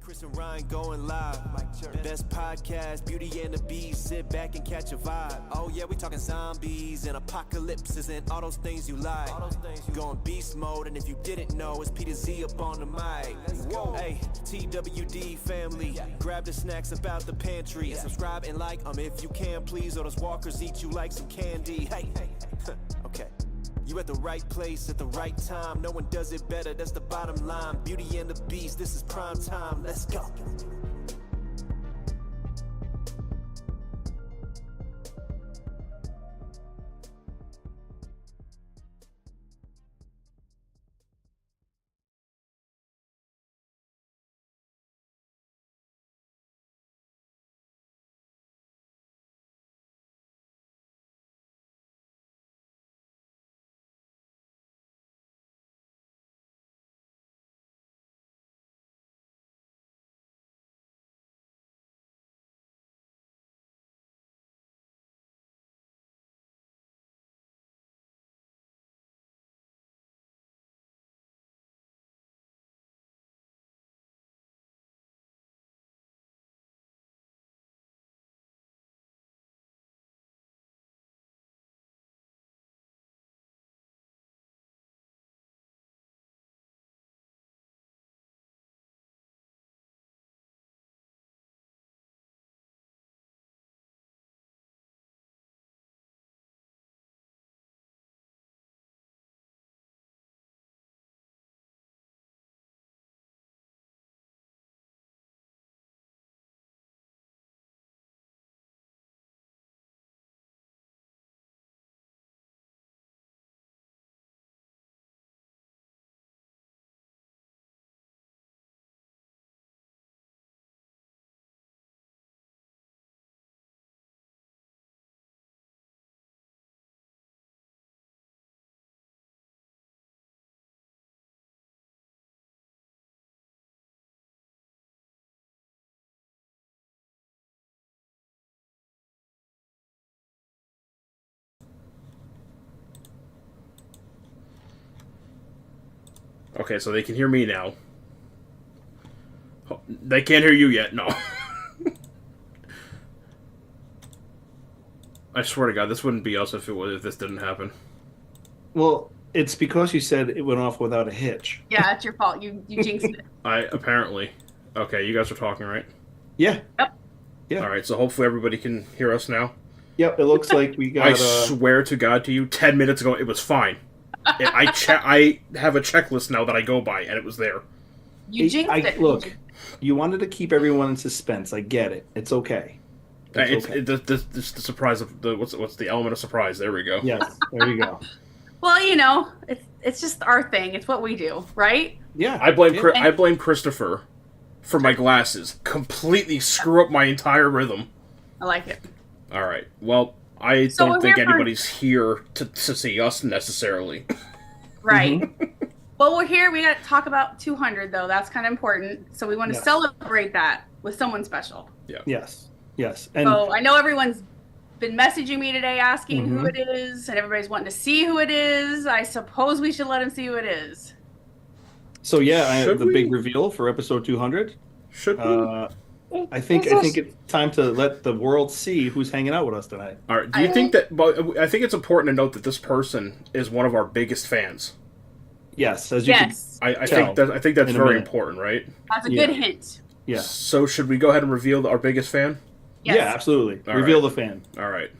Chris and Ryan going live. Best podcast, Beauty and the Beast. Sit back and catch a vibe. Oh yeah, we talking zombies and apocalypses and all those things you like. Going beast mode, and if you didn't know, it's Peter Z up on the mic. Hey, TWD family, grab the snacks about the pantry. Subscribe and like if you can, please. Or those walkers eat you like some candy. Hey, okay. You at the right place at the right time. No one does it better, that's the bottom line. Beauty and the Beast, this is prime time. Let's go. Okay, so they can hear me now. They can't hear you yet, no. I swear to God, this wouldn't be us if this didn't happen. Well, it's because you said it went off without a hitch. Yeah, it's your fault. You jinxed it. Apparently. Okay, you guys are talking, right? Yeah. Yep. Yeah. All right, so hopefully everybody can hear us now. Yep, it looks like we got... I swear to God to you, 10 minutes ago, it was fine. I have a checklist now that I go by, and it was there. You jinxed it. Look, you wanted to keep everyone in suspense. I get it. It's okay. The surprise of what's the element of surprise? There we go. Yes, there you go. Well, it's just our thing. It's what we do, right? Yeah. I blame Christopher for my glasses. Completely screw up my entire rhythm. I like it. All right. Well, I don't think anybody's here to see us necessarily. Right. Mm-hmm. Well, we're here. We got to talk about 200, though. That's kind of important. So we want to celebrate that with someone special. Yeah. Yes. And so I know everyone's been messaging me today asking who it is, and everybody's wanting to see who it is. I suppose we should let them see who it is. So yeah, the big reveal for episode 200. Should we? I think it's time to let the world see who's hanging out with us tonight. All right. Do you think that? But I think it's important to note that this person is one of our biggest fans. Yes, as you can. I think that's very important, right? That's a good hint. Yeah. So should we go ahead and reveal our biggest fan? Yes. Yeah, absolutely. Reveal the fan. All right.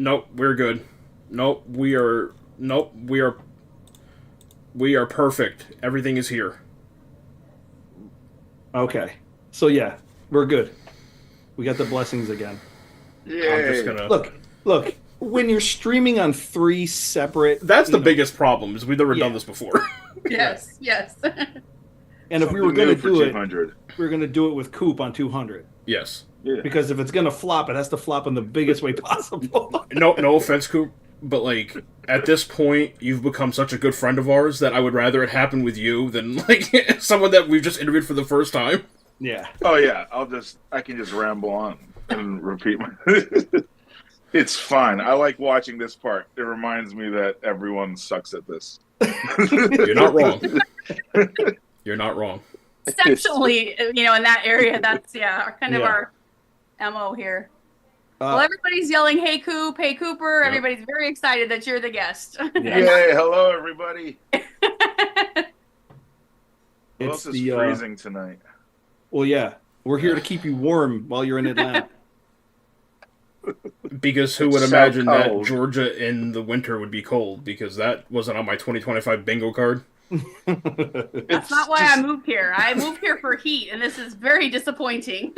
Nope, we're good. Nope, we are perfect. Everything is here. Okay. So yeah, we're good. We got the blessings again. Yay. I'm just gonna Look. When you're streaming on 3 separate, That's the biggest problem, is we've never done Yeah. this before. Yes, yes. and if we were Something going new to for do it, 200. we were going to do it with Coop on 200. Yes. Yeah. Because if it's going to flop, it has to flop in the biggest way possible. No offense, Coop, but like at this point, you've become such a good friend of ours that I would rather it happen with you than like someone that we've just interviewed for the first time. Yeah. Oh yeah, I can just ramble on and repeat my. It's fine. I like watching this part. It reminds me that everyone sucks at this. You're not wrong. You're not wrong. Essentially, in that area, that's kind of our MO here. Well, everybody's yelling, "Hey Coop, hey Cooper!" Yep. Everybody's very excited that you're the guest. Yay! Hello, everybody. Who It's else is freezing tonight? Well, yeah. We're here to keep you warm while you're in Atlanta. Because who It's would so imagine that cold. Georgia in the winter would be cold? Because that wasn't on my 2025 bingo card. That's not why I moved here. I moved here for heat, and this is very disappointing.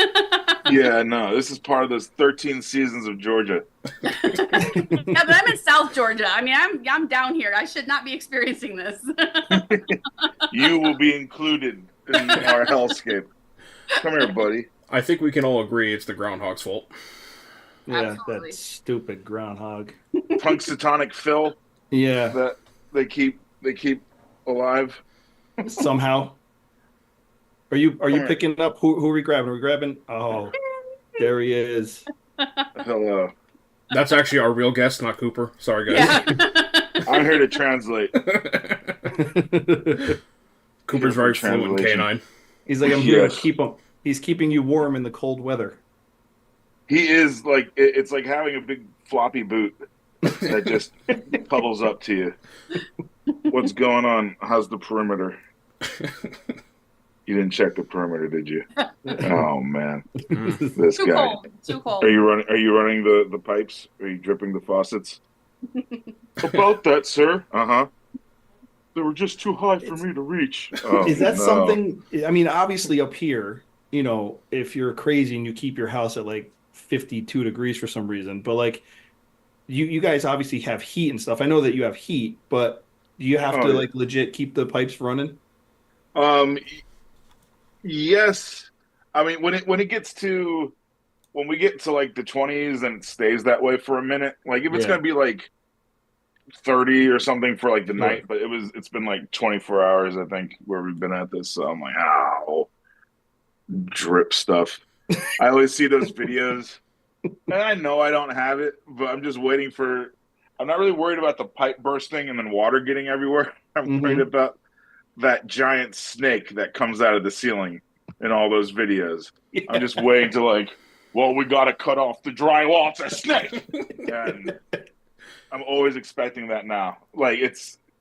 Yeah, no, this is part of those 13 seasons of Georgia. Yeah, but I'm in South Georgia. I mean, I'm down here. I should not be experiencing this. You will be included in our hellscape. Come here, buddy. I think we can all agree it's the groundhog's fault. Yeah, Absolutely. that stupid groundhog. Punxsutawney Phil Yeah, that they keep alive. somehow. Are you picking up? Who are we grabbing? Are we grabbing? Oh, there he is. Hello. That's actually our real guest, not Cooper. Sorry, guys. Yeah. I'm here to translate. Cooper's very fluent in Translation. K9. He's like, I'm here Yes. to keep him. He's keeping you warm in the cold weather. He is like it's like having a big floppy boot that just puddles up to you. What's going on? How's the perimeter? You didn't check the perimeter, did you? Oh man, this Too guy. cold. Too cold. Are you running the pipes? Are you dripping the faucets? About that, sir. Uh-huh. They were just too high for me to reach. Oh, Is that no. something? I mean, obviously up here, if you're crazy and you keep your house at like 52 degrees for some reason, but like you guys obviously have heat and stuff. I know that you have heat, but do you have to yeah. like legit keep the pipes running? Yes. I mean, when we get to like the 20s and it stays that way for a minute, like if it's Yeah. gonna be like 30 or something for like the Yeah. night, but it's been like 24 hours, I think, where we've been at this. So I'm like, ow, drip stuff. I always see those videos, and I know I don't have it, but I'm just waiting for. I'm not really worried about the pipe bursting and then water getting everywhere. I'm worried about that giant snake that comes out of the ceiling in all those videos. Yeah. I'm just waiting to like, well, we got to cut off the drywall. It's a snake. And I'm always expecting that now. Like have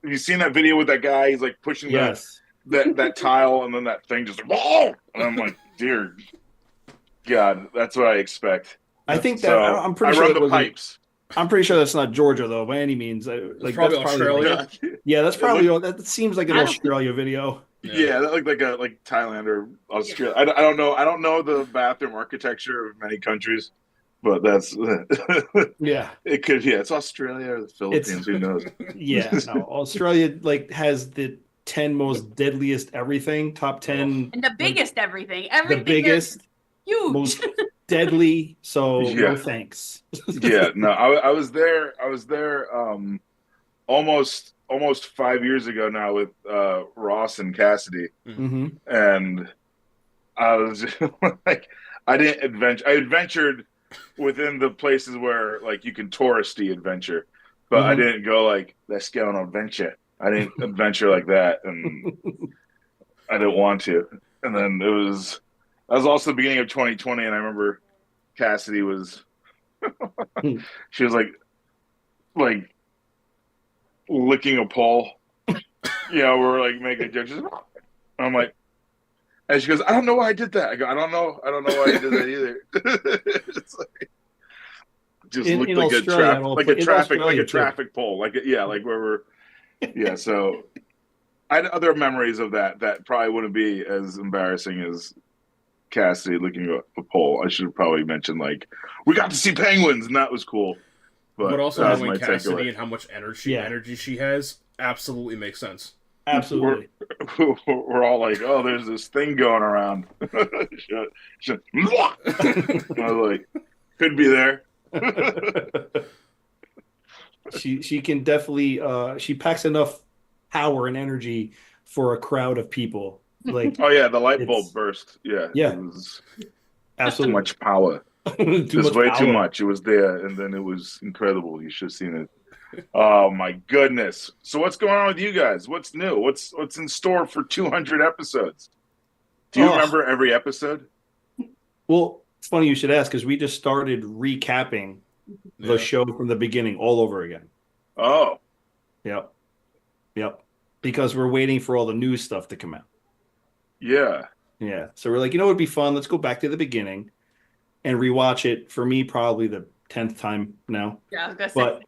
you seen that video with that guy? He's like pushing Yes. that tile and then that thing just, whoa! And I'm like, dear God, that's what I expect. I think that So I'm pretty I sure run that the wasn't- pipes. I'm pretty sure that's not Georgia though, by any means. It's probably Australia. Yeah, that's probably that seems like an Australia video. Yeah, that looked like Thailand or Australia. I don't know. I don't know the bathroom architecture of many countries, but that's Yeah, it. Could it's Australia or the Philippines. Who knows? yeah. No, Australia like has the 10 most deadliest everything, top 10, And the biggest everything. the Everything biggest, is huge. most deadly. So Yeah. no thanks. Yeah, no. I was there. Almost 5 years ago now with Ross and Cassidy, hmm and I was like, I didn't adventure. I adventured within the places where like you can touristy adventure, but I Mhm. didn't go like let's go on an adventure. I didn't adventure like that, and I didn't want to. And then that was also the beginning of 2020, and I remember Cassidy was she was like licking a pole. We're like making jokes. I'm like, and she goes, I don't know why I did that. I go, I don't know why I did that either. It's like, just In looked like Australia, a traffic pole, like where we're yeah. So I had other memories of that probably wouldn't be as embarrassing as Cassidy looking at a pole. I should have probably mentioned like we got to see penguins and that was cool. But also that was knowing my Cassidy takeaway. and how much energy she has absolutely makes sense. Absolutely. We're all like, oh, there's this thing going around. I was like, could be there. She can definitely she packs enough power and energy for a crowd of people. Like, oh yeah, the light bulb burst. Yeah, yeah, it was absolutely too much power. too much. It was there, and then it was incredible. You should have seen it. Oh my goodness! So what's going on with you guys? What's new? What's in store for 200 episodes? Do you remember every episode? Well, it's funny you should ask because we just started recapping the show from the beginning all over again. Oh, yep. Because we're waiting for all the new stuff to come out. Yeah. So we're like, it'd be fun. Let's go back to the beginning and rewatch it. For me, probably the 10th time now. Yeah, I was gonna say. But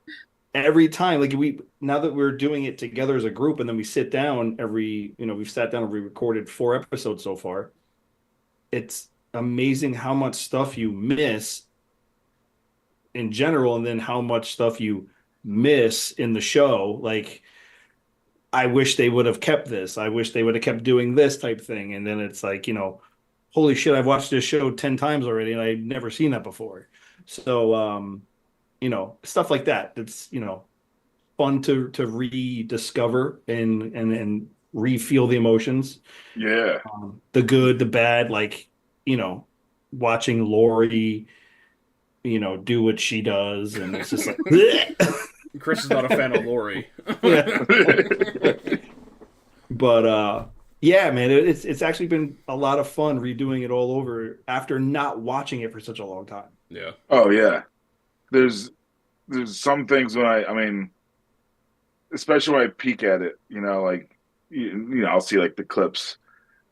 every time, like now that we're doing it together as a group, and then we sit down we've sat down and we recorded 4 episodes so far. It's amazing how much stuff you miss in general, and then how much stuff you miss in the show. Like, I wish they would have kept this. I wish they would have kept doing this type thing. And then it's like, holy shit, I've watched this show 10 times already and I've never seen that before. So, stuff like that. It's, fun to rediscover and re-feel the emotions. Yeah. The good, the bad, like, watching Lori, do what she does. And it's just like, Chris is not a fan of Lori. Yeah. But yeah, man, it's actually been a lot of fun redoing it all over after not watching it for such a long time. Yeah. Oh yeah. There's some things when I mean, especially when I peek at it, like I'll see like the clips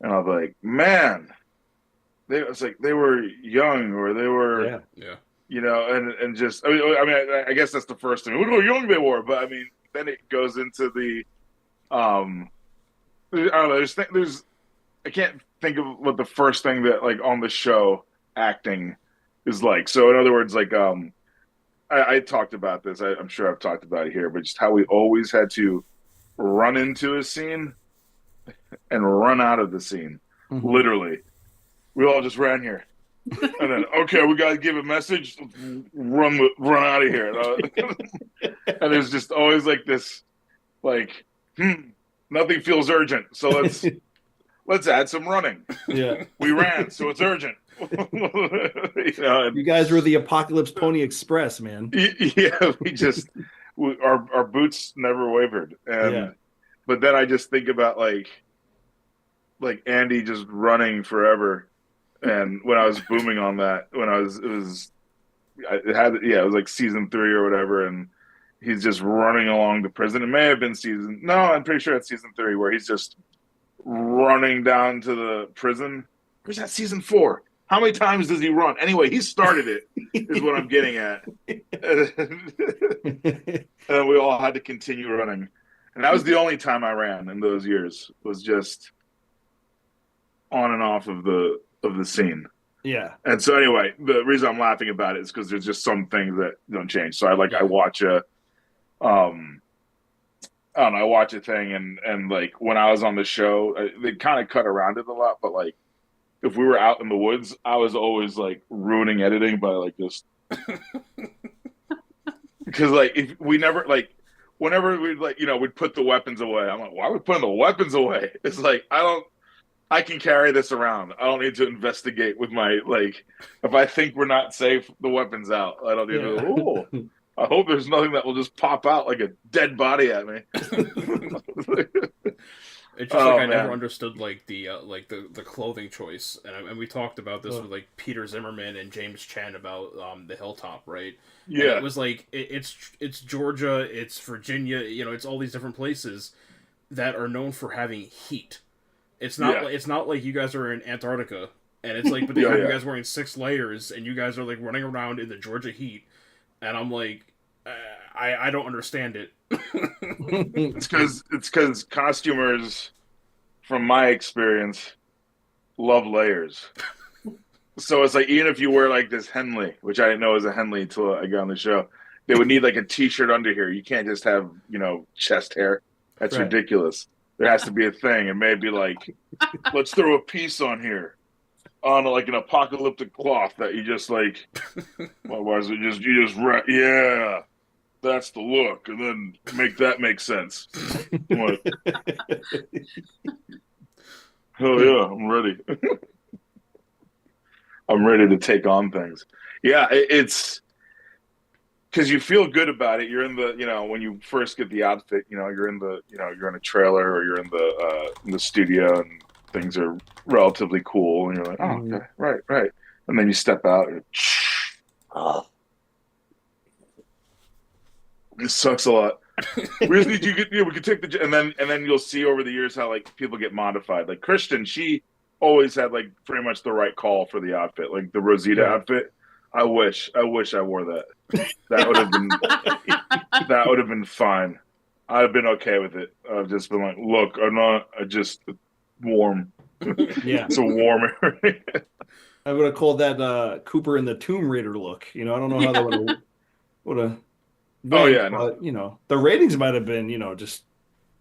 and I'll be like, man, it's like they were young or they were yeah. And just I guess that's the first thing. Look how young they were, but I mean, then it goes into the I don't know. I can't think of what the first thing that like on the show acting is like. So in other words, like I talked about this. I'm sure I've talked about it here, but just how we always had to run into a scene and run out of the scene. Mm-hmm. Literally, we all just ran here. And then, okay, we got to give a message, run out of here. And there's just always like this, like, nothing feels urgent. So let's add some running. Yeah. We ran, so it's urgent. You guys were the Apocalypse Pony Express, man. Yeah, our boots never wavered. But then I just think about like Andy just running forever. And when I was booming on that, it was like season 3 or whatever, and he's just running along the prison. It may have been I'm pretty sure it's season 3 where he's just running down to the prison. Or is that season 4? How many times does he run? Anyway, he started it, is what I'm getting at. And we all had to continue running. And that was the only time I ran in those years, was just on and off of the scene. Yeah. And so anyway, the reason I'm laughing about it is because there's just some things that don't change. So I watch I watch a thing and like when I was on the show, they kind of cut around it a lot, but like if we were out in the woods, I was always like ruining editing by like just because like if we never like whenever we'd like we'd put the weapons away. I'm like, why are we putting the weapons away? It's like I can carry this around. I don't need to investigate with my, like, if I think we're not safe, the weapon's out. I don't need to, I hope there's nothing that will just pop out like a dead body at me. It's just I never understood, like, the clothing choice. And we talked about this with, like, Peter Zimmerman and James Chen about the Hilltop, right? Yeah. And it was like, it's Georgia, it's Virginia, it's all these different places that are known for having heat. It's not like you guys are in Antarctica, and it's like, but they have you guys wearing 6 layers, and you guys are like running around in the Georgia heat, and I'm like, I don't understand it. It's because costumers, from my experience, love layers. So it's like, even if you wear like this Henley, which I didn't know was a Henley until I got on the show, they would need like a t-shirt under here. You can't just have, chest hair. That's ridiculous. There has to be a thing. It may be like, let's throw a piece on here, on like an apocalyptic cloth that you just like, otherwise yeah, that's the look, and then make that make sense. Like, oh yeah, I'm ready. I'm ready to take on things. Yeah, it's because you feel good about it. You're in the, when you first get the outfit, you're in the, you're in a trailer or you're in the studio and things are relatively cool. And you're like, oh, okay, right. And then you step out and it sucks a lot. We just need you we could take the, and then you'll see over the years how like people get modified. Like Kristen, she always had like pretty much the right call for the outfit, like the Rosita outfit. I wish I wore that. That would have been fine. I'd have been okay with it. I've just been like, look, I just warm. Yeah. It's a warm area. I would have called that Cooper in the Tomb Raider look. I don't know how that would have. Oh yeah, but, the ratings might have been, just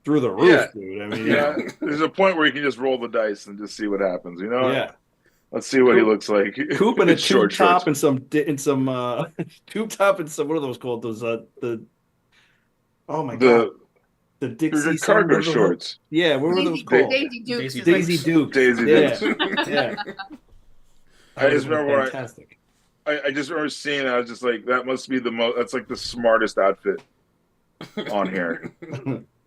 through the roof, dude. I mean, there's a point where you can just roll the dice and just see what happens. Yeah. Let's see what he looks like. Coop in a tube top and some tube top and some, what are those called? Those God, the Dixie cargo shorts. Yeah, what were those called? Daisy Dukes. Daisy Dukes. Yeah. I just remember fantastic. I just remember seeing it. I was just like, that must be that's like the smartest outfit on here.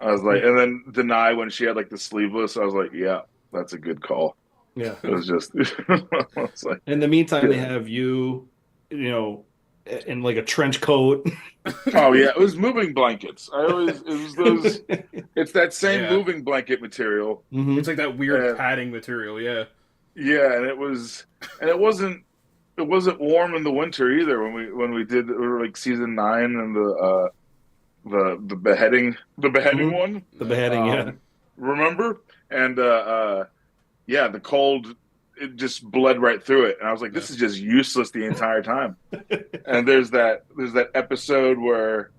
I was like, and then Deny, when she had like the sleeveless, I was like, yeah, that's a good call. Yeah. It was just, like, in the meantime, they have you, in like a trench coat. Oh yeah, it was moving blankets. It's that same moving blanket material. Mm-hmm. It's like that weird padding material. Yeah. Yeah. And it wasn't warm in the winter either when we did like season 9 and the beheading one. The beheading, remember? And the cold, it just bled right through it, and I was like, this is just useless the entire time. And there's that episode where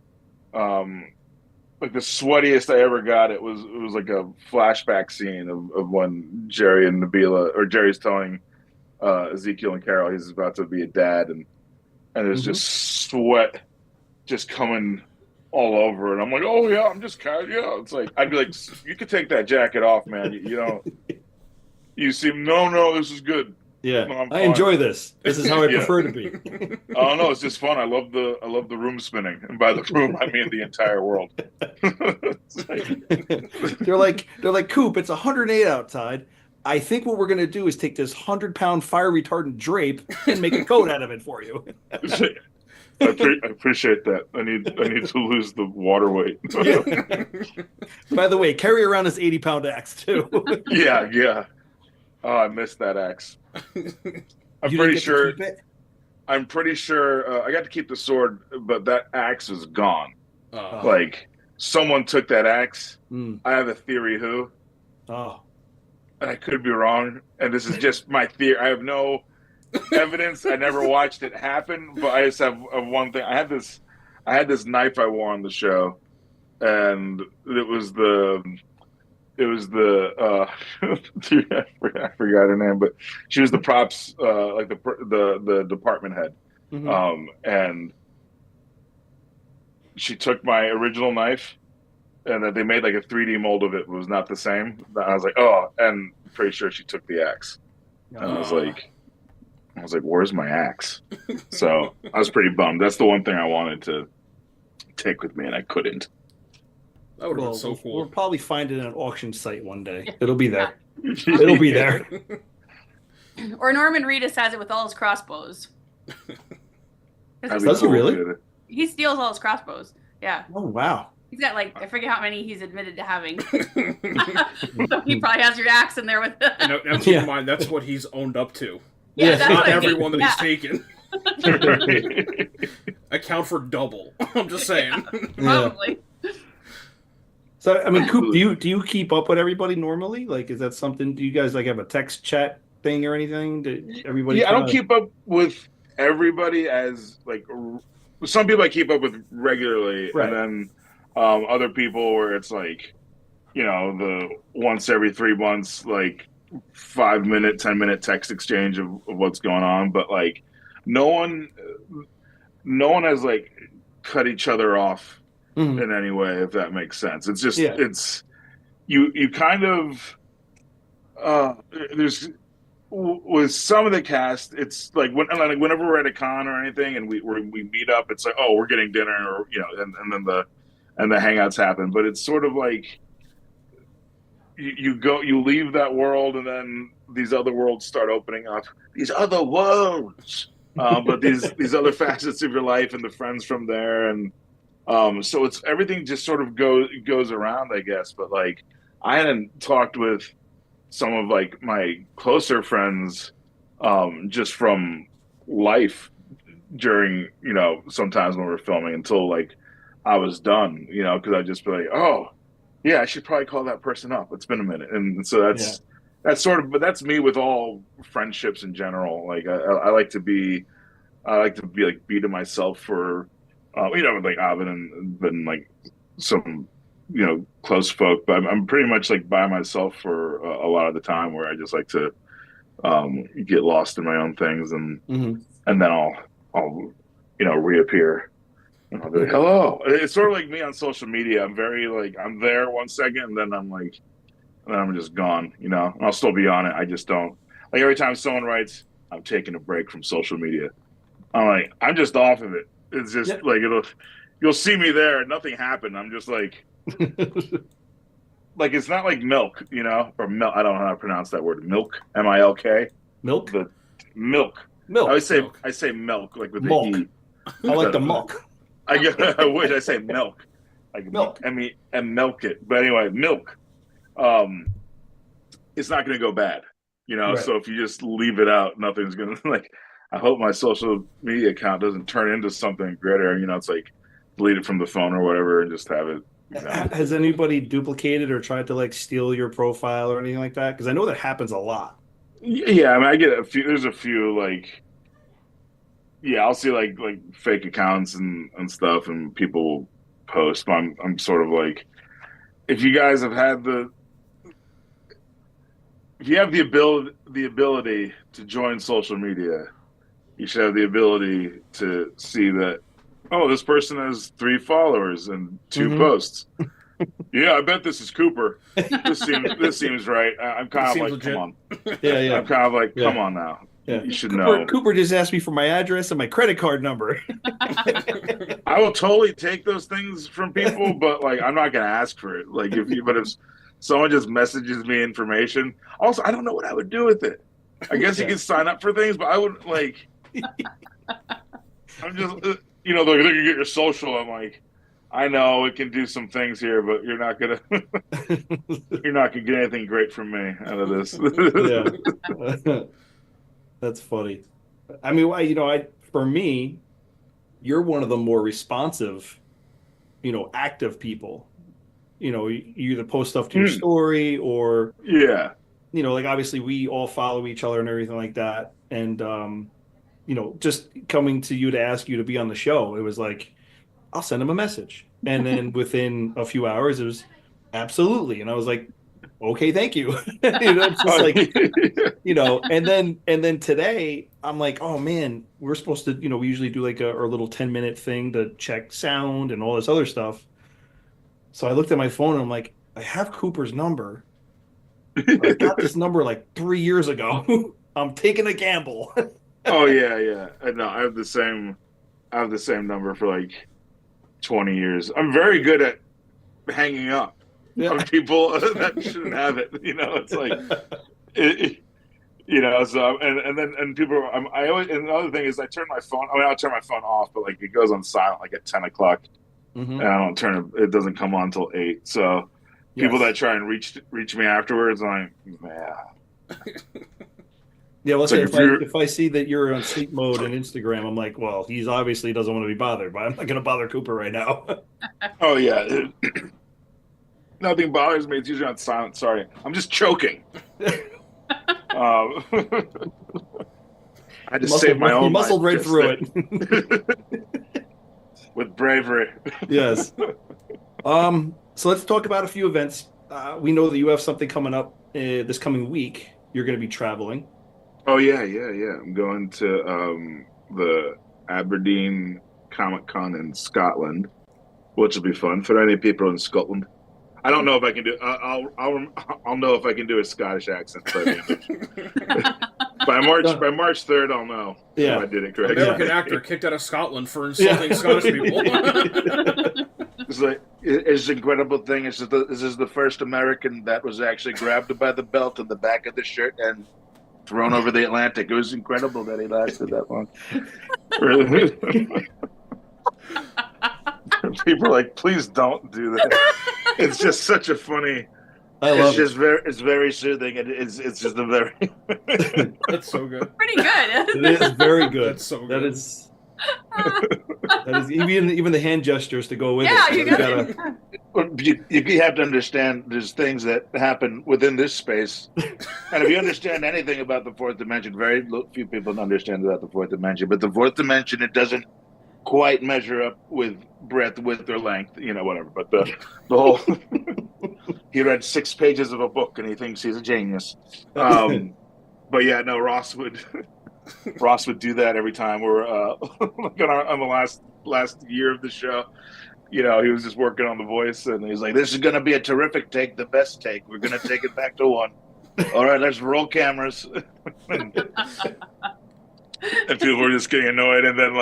like the sweatiest I ever got, it was like a flashback scene of when Jerry and Nabila, or Jerry's telling Ezekiel and Carol he's about to be a dad, and there's just sweat just coming all over, and I'm like, oh yeah, I'm just kind of, it's like, I'd be like, you could take that jacket off, man. You don't. You seem no, this is good. Yeah, no, I enjoy this. This is how I prefer to be. Oh no, it's just fun. I love the room spinning, and by the room I mean the entire world. They're like, Coop, it's 108 outside. I think what we're gonna do is take this 100-pound fire retardant drape and make a coat out of it for you. I appreciate that. I need to lose the water weight. By the way, carry around this 80-pound axe too. Yeah. Oh, I missed that axe. I'm pretty sure I got to keep the sword, but that axe is gone. Like, someone took that axe. I have a theory who. Oh. And I could be wrong. And this is just my theory. I have no evidence. I never watched it happen, but I just have one thing. I had this knife I wore on the show, and it was the I forgot her name, but she was the props, like the department head. And she took my original knife, and then they made like a 3D mold of it. It was not the same. I was like, oh, and pretty sure she took the axe. And I was like, where's my axe? So I was pretty bummed. That's the one thing I wanted to take with me, and I couldn't. That would have been so cool. We'll probably find it at an auction site one day. It'll be there. It'll be there. Or Norman Reedus has it with all his crossbows. Does he really? He steals all his crossbows. Yeah. Oh, wow. He's got like, I forget how many he's admitted to having. He probably has your axe in there with him. Now keep in mind, that's what he's owned up to. Yeah, not everyone that he's taken. account for double. I'm just saying. Probably. So I mean, Coop, do you keep up with everybody normally? Like, is that something? Do you guys like have a text chat thing or anything? Do everybody? Yeah, I don't keep up with everybody as like some people I keep up with regularly, right. and then other people where it's like, the once every 3 months, like 5-minute, 10-minute text exchange of what's going on. But like, no one has like cut each other off in any way, if that makes sense. It's just it's you kind of there's with some of the cast, it's like whenever we're at a con or anything and we meet up, it's like, oh, we're getting dinner, or and then the hangouts happen. But it's sort of like you leave that world, and then these other worlds start opening up. These other worlds, but these other facets of your life and the friends from there, and so it's everything just sort of goes around, I guess. But like, I hadn't talked with some of like my closer friends just from life during sometimes when we're filming until like I was done, because I'd just be like, oh yeah, I should probably call that person up, it's been a minute. And so that's sort of, but that's me with all friendships in general. Like I like to be like be to myself for with like Avin and like some close folk, but I'm pretty much like by myself for a lot of the time, where I just like to get lost in my own things, and then I'll reappear, and I'll be like, hello. It's sort of like me on social media. I'm very like, I'm there 1 second, and then I'm just gone. And I'll still be on it. I just don't like, every time someone writes, I'm taking a break from social media, I'm like, I'm just off of it. It's just like you'll see me there. Nothing happened. I'm just like. Like, it's not like milk, or milk. I don't know how to pronounce that word. Milk, M-I-L-K. Milk. The milk. Milk. I say milk, like with milk. the E. I like the milk. I wish I say milk, like milk. And milk it. But anyway, milk. It's not going to go bad, Right. So if you just leave it out, nothing's going to like. I hope my social media account doesn't turn into something greater. It's like delete it from the phone or whatever, and just have it. Has anybody duplicated or tried to like steal your profile or anything like that? Because I know that happens a lot. Yeah, I mean, I get a few. There's a few like, I'll see like fake accounts and stuff, and people will post. But I'm sort of like, if you guys have if you have the ability to join social media, you should have the ability to see that. Oh, this person has 3 followers and 2 posts. Yeah, I bet this is Cooper. This seems right. I'm kind of like, legit. Come on. Yeah. I'm kind of like, come on now. Yeah. You should know. Cooper just asked me for my address and my credit card number. I will totally take those things from people, but like, I'm not gonna ask for it. Like, if someone just messages me information, also, I don't know what I would do with it. I guess you can sign up for things, but I would like. I'm just. They're gonna get your social. I'm like, I know it can do some things here, but you're not gonna get anything great from me out of this. Yeah, that's funny. I mean, for me, you're one of the more responsive, active people. You either post stuff to your story or like obviously we all follow each other and everything like that, and just coming to you to ask you to be on the show, it was like, I'll send him a message. And then within a few hours, it was absolutely. And I was like, okay, thank you. It's just like, and then today I'm like, oh man, we're supposed to, we usually do like our little 10-minute thing to check sound and all this other stuff. So I looked at my phone and I'm like, I have Cooper's number. I got this number like 3 years ago. I'm taking a gamble. Oh yeah. No, I have the same number for like 20 years. I'm very good at hanging up on people that shouldn't have it. It's like, So and people. I always, and another thing is I turn my phone. I mean, I'll turn my phone off, but like it goes on silent like at 10 o'clock, and I don't turn it. It doesn't come on until 8. So people that try and reach me afterwards, I'm like, man. Yeah, well, say if I see that you're on sleep mode in Instagram, I'm like, well, he's obviously doesn't want to be bothered, but I'm not going to bother Cooper right now. Oh yeah, nothing bothers me. It's usually on silent. Sorry, I'm just choking. I just saved my own. He muscled right through it with bravery. Yes. So let's talk about a few events. We know that you have something coming up this coming week. You're going to be traveling. Oh yeah. I'm going to the Aberdeen Comic-Con in Scotland, which will be fun for any people in Scotland. I don't know if I can do. I'll know if I can do a Scottish accent by March 3rd. I'll know if I did it correctly. American actor kicked out of Scotland for insulting Scottish people. It's like it's an incredible thing. This is the first American that was actually grabbed by the belt in the back of the shirt and thrown over the Atlantic. It was incredible that he lasted that long. People are like, please don't do that. It's just such a funny. It's very soothing, and it's just a very. That's so good. Pretty good. It is very good. That's so good. That is even the hand gestures to go with it. You have to understand there's things that happen within this space, and if you understand anything about the fourth dimension, very few people understand about the fourth dimension. But the fourth dimension, it doesn't quite measure up with breadth, width, or length, whatever. But the whole he read 6 pages of a book and he thinks he's a genius. But yeah, no, Ross would do that every time we're on the last year of the show. He was just working on the voice, and he's like, "This is going to be a terrific take, the best take. We're going to take it back to 1. All right, let's roll cameras." And people were just getting annoyed, and then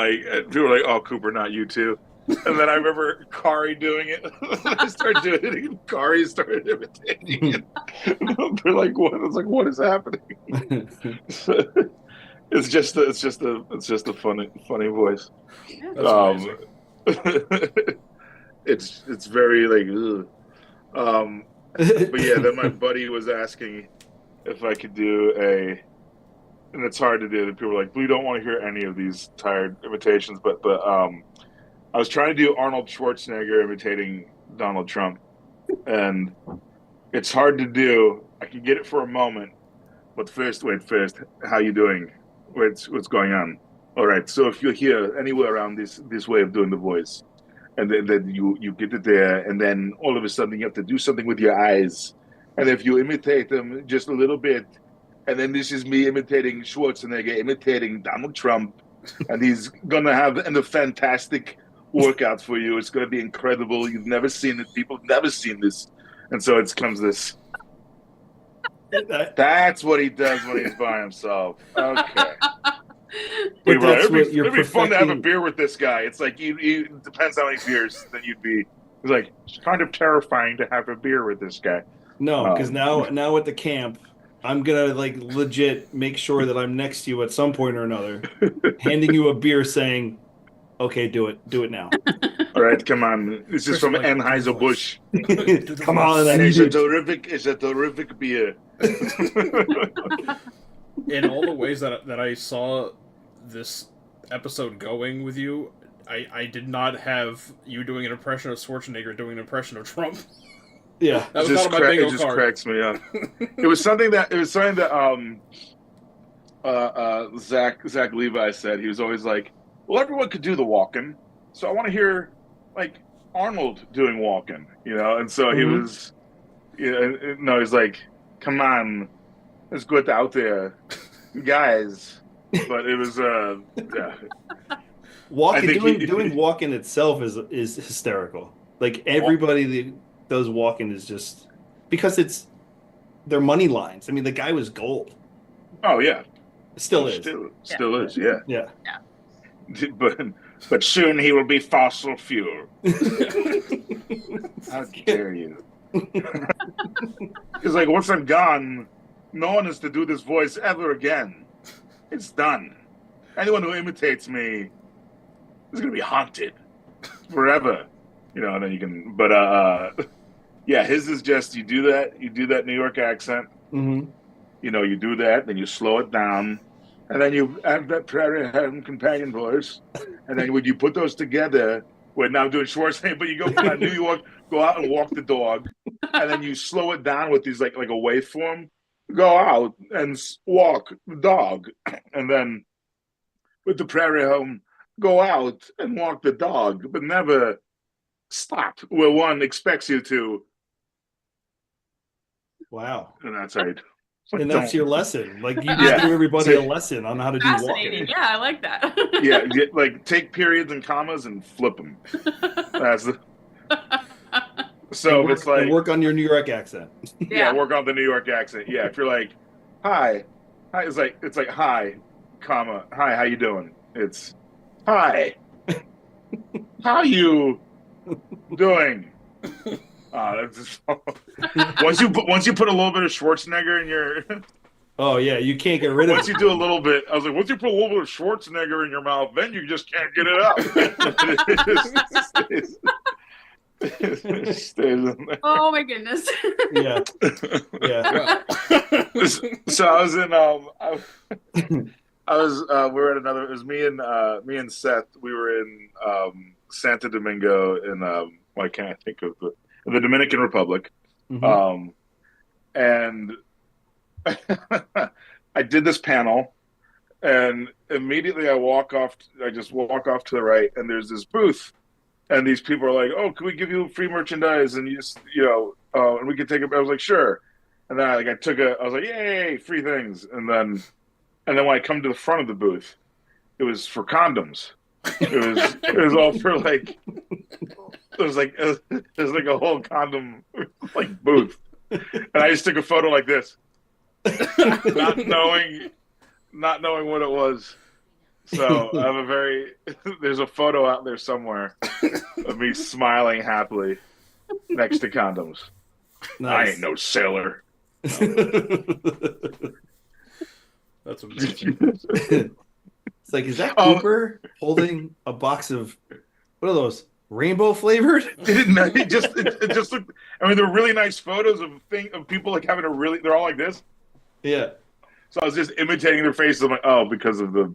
people were like, "Oh, Cooper, not you too." And then I remember Kari doing it. I started doing it, and Kari started imitating it. They're like, "What?" I was like, "What is happening?" It's just a funny voice. It's very like, ugh. But yeah, then my buddy was asking if I could do and it's hard to do. People are like, we don't want to hear any of these tired imitations, but I was trying to do Arnold Schwarzenegger imitating Donald Trump, and it's hard to do. I can get it for a moment, but first, how you doing? What's going on? All right, so if you're here anywhere around this way of doing the voice, and then you get it there, and then all of a sudden you have to do something with your eyes, and if you imitate them just a little bit, and then this is me imitating Schwarzenegger, imitating Donald Trump, and he's gonna have a fantastic workout for you. It's gonna be incredible. You've never seen it. People have never seen this, and so it comes this. That's what he does when he's by himself. Okay. It'd be fun to have a beer with this guy. It's like it depends how many beers that you'd be. It's like it's kind of terrifying to have a beer with this guy. No, because now at the camp, I'm gonna legit make sure that I'm next to you at some point or another, handing you a beer, saying, "Okay, do it now." All right, come on. This is from Anheuser-Busch. Come on, it's a terrific beer. In all the ways that I saw this episode going with you, I did not have you doing an impression of Schwarzenegger doing an impression of Trump. Yeah, that was not on my bingo card. It just cracks me up. It was something that Zach Levi said. He was always like, "Well, everyone could do the walking, so I want to hear Arnold doing walking," And so he was, he's like, "Come on, let's go out there, guys." But it was doing walking itself is hysterical. Everybody that does walking is just because they're money lines. I mean, the guy was gold. Oh yeah, still is. Still is. Yeah. Yeah. But soon he will be fossil fuel. How dare you? It's like, once I'm gone, no one is to do this voice ever again. It's done. Anyone who imitates me is going to be haunted forever. And then you can, but yeah, his is just, you do that New York accent. Mm-hmm. you do that, then you slow it down, and then you add that prairie home companion voice, and then when you put those together, we're now doing Schwarzenegger, but you go from that New York, go out and walk the dog, and then you slow it down with these like a waveform, go out and walk the dog, and then with the prairie home, go out and walk the dog, but never stop where one expects you to. Wow. And that's right. And that's your lesson. Like you just gave everybody a lesson on how to do walking. Yeah, I like that. yeah, like take periods and commas and flip them. That's the. So it's like work on your New York accent. Yeah, work on the New York accent. Yeah, if you're like, hi, it's like hi, comma, hi, how you doing? It's hi, how you doing? That's just, once you put a little bit of Schwarzenegger in your. Oh yeah, you can't get rid of it. Once you do a little bit, I was like, once you put a little bit of Schwarzenegger in your mouth, then you just can't get it out. It stays in there. Oh my goodness. Yeah. So I was in we were at another. It was me and Seth. We were in Santo Domingo in why can't I think of the Dominican Republic, and I did this panel, and immediately I just walk off to the right, and there's this booth, and these people are like, "Oh, can we give you free merchandise?" And you just and we could take it. I was like, "Sure," and then I was like, "Yay, free things!" And then when I come to the front of the booth, it was for condoms. It was all for like. There's like a whole condom like booth, and I just took a photo like this, not knowing what it was. So I have there's a photo out there somewhere of me smiling happily next to condoms. Nice. I ain't no sailor. That's amazing. It's like, is that Cooper holding a box of what are those? Rainbow flavored? It just looked. I mean, they're really nice photos of people like having they're all like this. Yeah. So I was just imitating their faces. I'm like, oh, because of the.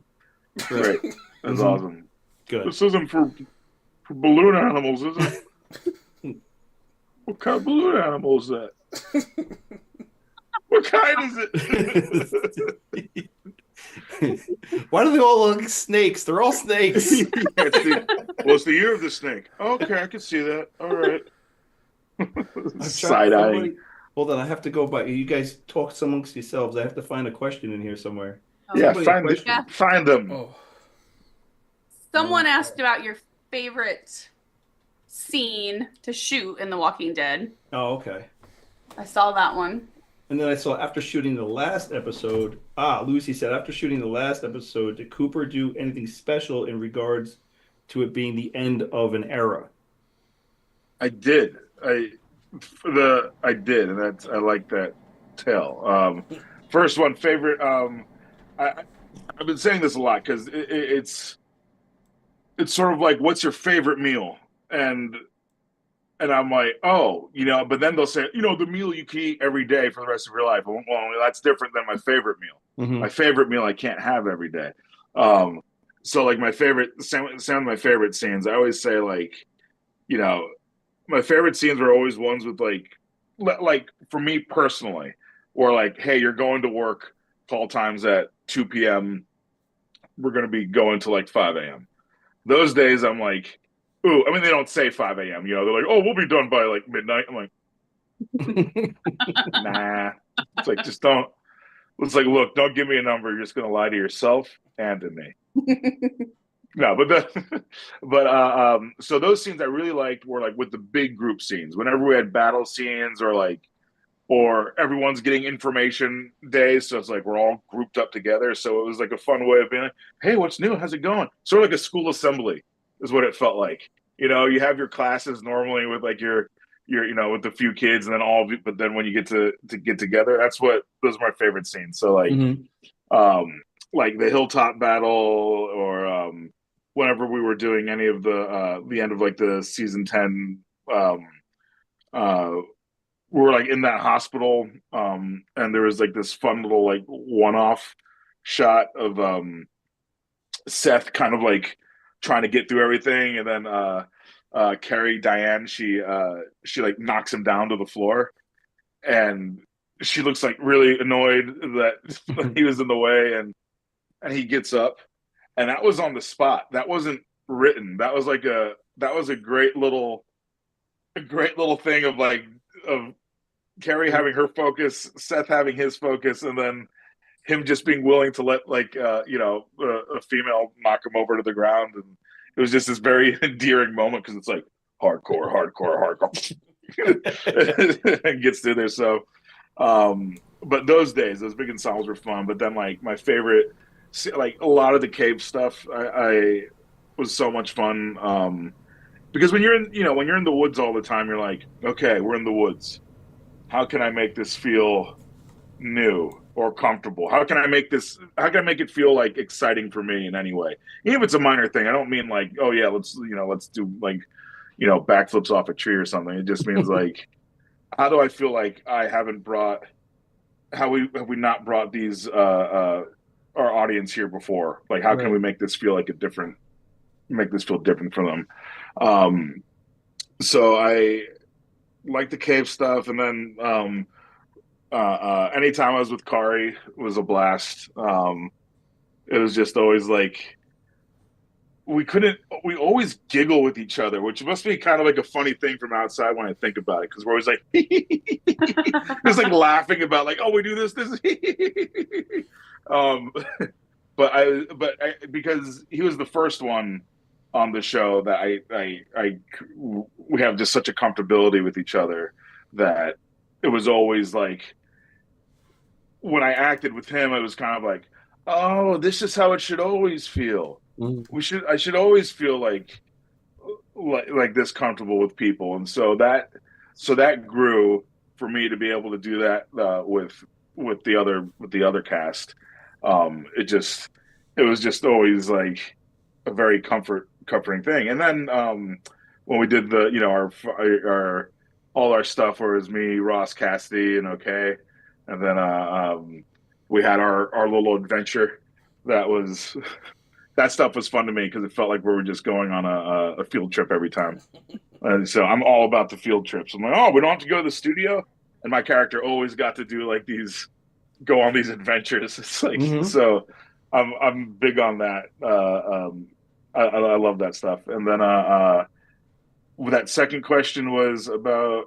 Right. That's awesome. Good. This isn't for balloon animals, is it? What kind of balloon animal is that? What kind is it? Why do they all look like snakes? They're all snakes. It's the year of the snake. Okay, I can see that. All right. Side-eyeing. Hold on, I have to go by. You guys talk amongst yourselves. I have to find a question in here somewhere. Find them. Oh. Someone asked about your favorite scene to shoot in The Walking Dead. Oh, okay. I saw that one. And then I saw after shooting the last episode, Lucy said, after shooting the last episode, did Cooper do anything special in regards to it being the end of an era? I did. I did, and I like that tale. First one, favorite. I've been saying this a lot because it's sort of like, what's your favorite meal? And I'm like, oh, but then they'll say, the meal you can eat every day for the rest of your life. Well, that's different than my favorite meal. Mm-hmm. My favorite meal I can't have every day. So like my favorite, some of my favorite scenes, I always say like, my favorite scenes are always ones with like for me personally, or like, hey, you're going to work, call times at 2 p.m. We're going to be going to like 5 a.m. Those days I'm like, ooh, I mean, they don't say 5 a.m. They're like, oh, we'll be done by like midnight. I'm like, nah. It's like, just don't. It's like, look, don't give me a number. You're just going to lie to yourself and to me. No, so those scenes I really liked were like with the big group scenes. Whenever we had battle scenes or everyone's getting information days, so it's like we're all grouped up together. So it was like a fun way of being like, hey, what's new? How's it going? Sort of like a school assembly is what it felt like. You have your classes normally with like your with a few kids and then but then when you get to get together, those are my favorite scenes. So like like the hilltop battle or whenever we were doing any of the end of like the season 10 we were like in that hospital, and there was like this fun little like one-off shot of Seth kind of like trying to get through everything, and then Carrie Diane, she like knocks him down to the floor, and she looks like really annoyed that he was in the way, and he gets up, and that was on the spot. That wasn't written. That was like that was a great little thing of like of Carrie having her focus, Seth having his focus, and then him just being willing to let like a female knock him over to the ground. And it was just this very endearing moment because it's like hardcore and gets through there. So but those big ensembles were fun. But then like my favorite, like a lot of the cave stuff I was so much fun, because when you're in the woods all the time, you're like, okay, we're in the woods, how can I make this feel new or comfortable? How can I make it feel like exciting for me in any way? Even if it's a minor thing, I don't mean like, oh yeah, let's do like, backflips off a tree or something. It just means like, how do I feel like have we not brought these our audience here before? Like, how can we make this feel different for them? So I like the cave stuff, and then anytime I was with Kari was a blast. It was just always like we always giggle with each other, which must be kind of like a funny thing from outside when I think about it, because we're always like just like laughing about like, oh, we do this but because he was the first one on the show that we have just such a comfortability with each other that it was always like, when I acted with him, it was kind of like, oh, this is how it should always feel. I should always feel like this comfortable with people. And so that grew for me to be able to do that with the other cast. It was just always like a very comforting thing. And then when we did our all our stuff, where it was me, Ross, Cassidy, and OK, and then we had our little adventure. That stuff was fun to me because it felt like we were just going on a field trip every time. And so I'm all about the field trips. I'm like, oh, we don't have to go to the studio. And my character always got to do like go on these adventures. It's like, so I'm big on that. I love that stuff. And then that second question was about,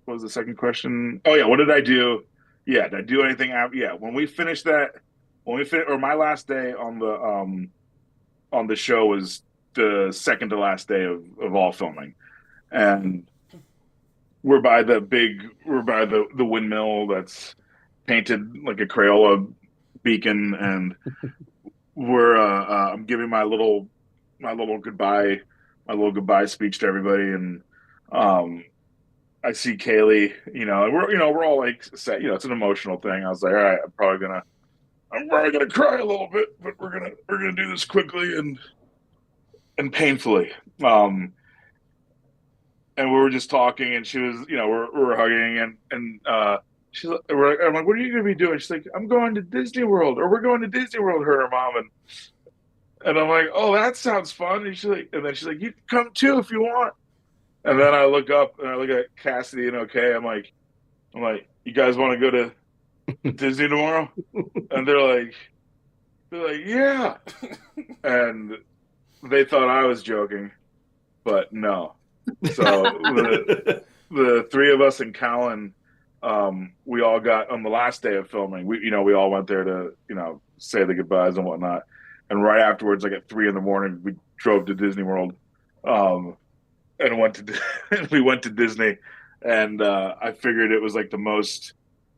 what was the second question? Oh yeah, what did I do? Yeah, did I do anything? Yeah, when we finished or my last day on the show was the second to last day of all filming, and we're by the windmill that's painted like a Crayola beacon, and I'm giving my little goodbye speech to everybody, and I see Kaylee, and we're all like sad, it's an emotional thing. I was like, all right, I'm probably gonna cry a little bit, but we're gonna do this quickly and painfully. And we were just talking, and she was, we were hugging, and she's like, I'm like, what are you gonna be doing? She's like, I'm going to Disney World, or we're going to Disney World, her and mom, and I'm like, oh, that sounds fun. And she's like, you can come too if you want. And then I look up and I look at Cassidy and OK. I'm like, you guys want to go to Disney tomorrow? And they're like, yeah. And they thought I was joking, but no. So the three of us and Callan, we all got on the last day of filming. We all went there to say the goodbyes and whatnot. And right afterwards, like at 3 a.m, we drove to Disney World, and we went to Disney. And I figured it was like the most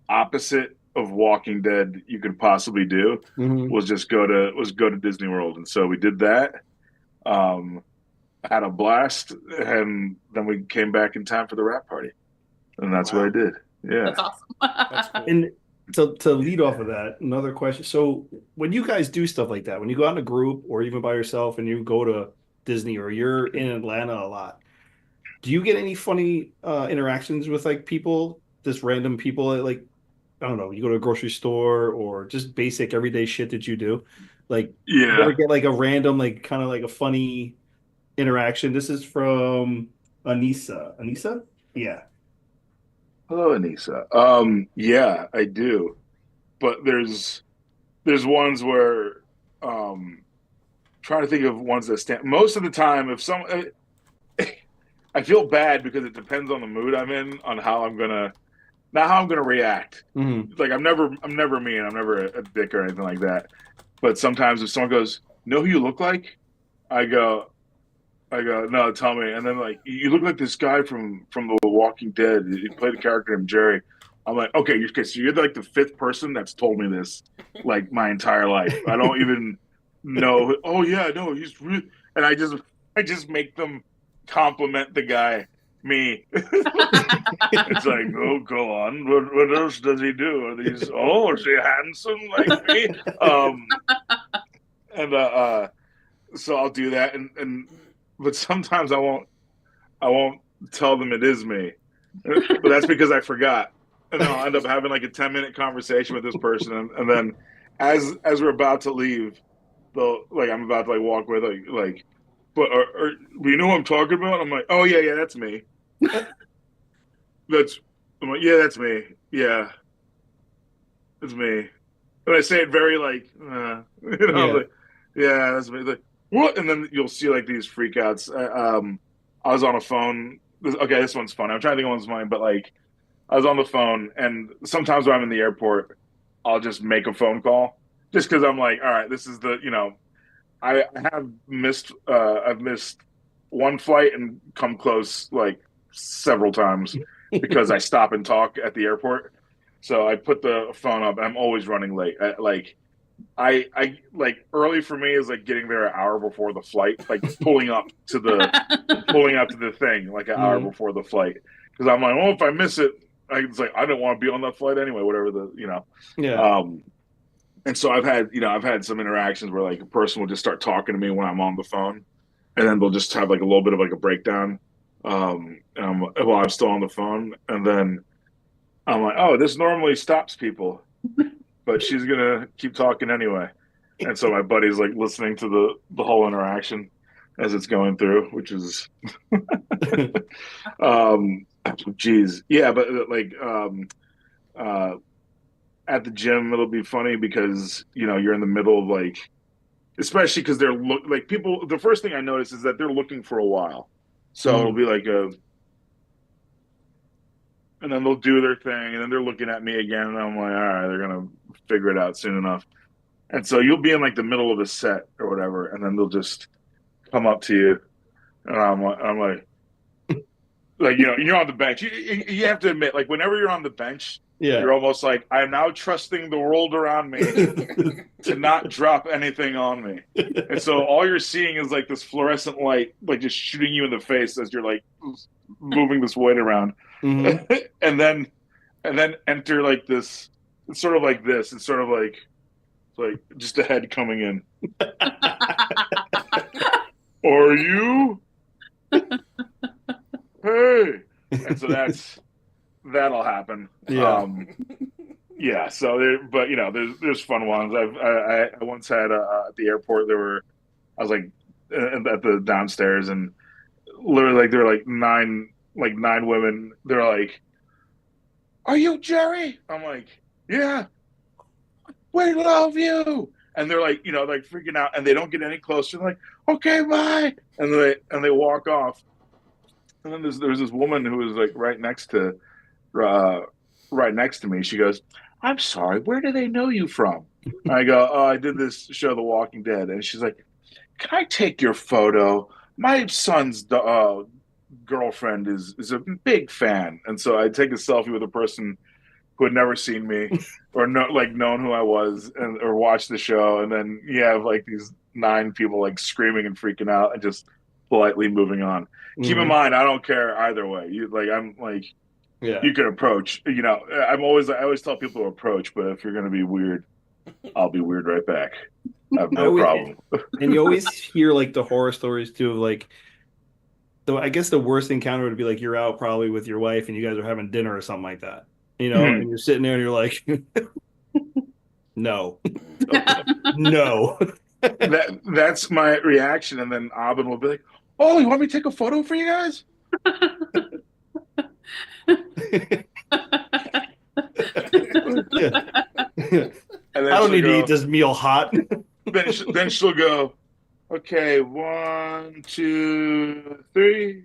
opposite of Walking Dead you could possibly do, was go to Disney World. And so we did that, had a blast, and then we came back in time for the wrap party, and that's what I did. Yeah, that's awesome. That's cool. And to lead off of that, another question. So when you guys do stuff like that, when you go out in a group or even by yourself and you go to Disney, or you're in Atlanta a lot, do you get any funny interactions with like people just random people that, like, I don't know, you go to a grocery store or just basic everyday shit that you do. Like, you ever get like a random, like, kind of like a funny interaction? This is from Anissa. Anissa? Yeah. Hello, Anissa. Yeah, I do. But there's ones where trying to think of ones that stand. Most of the time, if some, I feel bad because it depends on the mood I'm in, on how I'm gonna, not how I'm gonna react. Mm-hmm. Like I'm never mean. I'm never a dick or anything like that. But sometimes if someone goes, "Know who you look like?" I go, no, tell me. And then like, you look like this guy from The Walking Dead. He played a character named Jerry. I'm like, okay, so you're like the fifth person that's told me this, like my entire life. I don't even know. Oh yeah, no, he's really. And I just make them compliment the guy, me. It's like, oh, go on. What else does he do? Are these? Oh, is he handsome like me? And so I'll do that, and but sometimes I won't tell them it is me, but that's because I forgot, and then I'll end up having like a 10-minute conversation with this person, and then as we're about to leave, they'll like I'm about to like walk away like but you know what I'm talking about? I'm like, oh yeah, that's me. I'm like, yeah, that's me. Yeah, it's me. And I say it very like, like, yeah, that's me. Like, what? And then you'll see like these freakouts. I was on a phone. Okay, this one's funny. I'm trying to think of one's funny, but like, I was on the phone, and sometimes when I'm in the airport, I'll just make a phone call just because I'm like, all right, this is I have missed. I've missed one flight and come close like several times because I stop and talk at the airport. So I put the phone up. I'm always running late. I like early for me is like getting there an hour before the flight, like pulling up to the thing like an hour before the flight, because I'm like, oh, if I miss it, it's like I don't want to be on that flight anyway, whatever and so I've had some interactions where like a person will just start talking to me when I'm on the phone, and then they'll just have like a little bit of like a breakdown while I'm still on the phone, and then I'm like, oh, this normally stops people, but she's gonna keep talking anyway. And so my buddy's like listening to the whole interaction as it's going through, which is geez. Yeah, but like at the gym it'll be funny because you're in the middle of like, especially because they're like people, the first thing I notice is that they're looking for a while. So it'll be like and then they'll do their thing, and then they're looking at me again, and I'm like, all right, they're gonna figure it out soon enough. And so you'll be in like the middle of a set or whatever, and then they'll just come up to you, and I'm like, you're on the bench. You have to admit, like whenever you're on the bench, you're almost like, I'm now trusting the world around me to not drop anything on me. And so all you're seeing is like this fluorescent light, like just shooting you in the face as you're like moving this weight around. Mm-hmm. and then enter like this. It's sort of like this. It's sort of like just a head coming in. Are you? Hey. And so that'll happen. Yeah. Yeah. So there's fun ones. I once had at the airport. I was like at the downstairs, and literally like there were like nine women. They're like, "Are you Jerry?" I'm like, "Yeah, we love you." And they're like, like freaking out, and they don't get any closer. They're like, "Okay, bye," and they walk off. And then there's this woman who was like right next to me. She goes, "I'm sorry, where do they know you from?" I go, "Oh, I did this show, The Walking Dead." And she's like, "Can I take your photo? My son's girlfriend is a big fan." And so I take a selfie with a person who had never seen me or known who I was or watched the show. And then you have like these 9 people like screaming and freaking out and just politely moving on. Mm-hmm. Keep in mind, I don't care either way. You can approach, I always tell people to approach, but if you're going to be weird, I'll be weird right back. I have no problem. And you always hear like the horror stories too of like So I guess the worst encounter would be like you're out probably with your wife and you guys are having dinner or something like that, Mhm. and you're sitting there and you're like, no, no. That's my reaction, and then Abin will be like, "Oh, you want me to take a photo for you guys?" Yeah. And I then don't she'll need to eat go. this meal hot. Then she'll go. Okay, 1, 2, 3.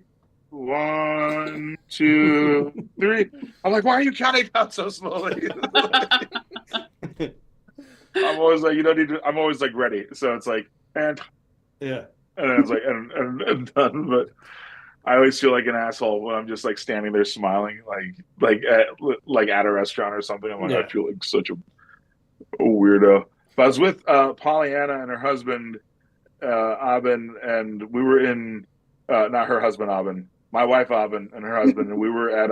1, 2, 3. I'm like, why are you counting down so slowly? I'm always like, you don't need to. I'm always like ready. So it's like, and Yeah. and then it's like, and done. But I always feel like an asshole when I'm just like standing there smiling, like at a restaurant or something. I'm like, I Yeah. feel like such a weirdo. But I was with Pollyanna and her husband Abin, and we were in not her husband Abin, my wife Abin, and her husband, and we were at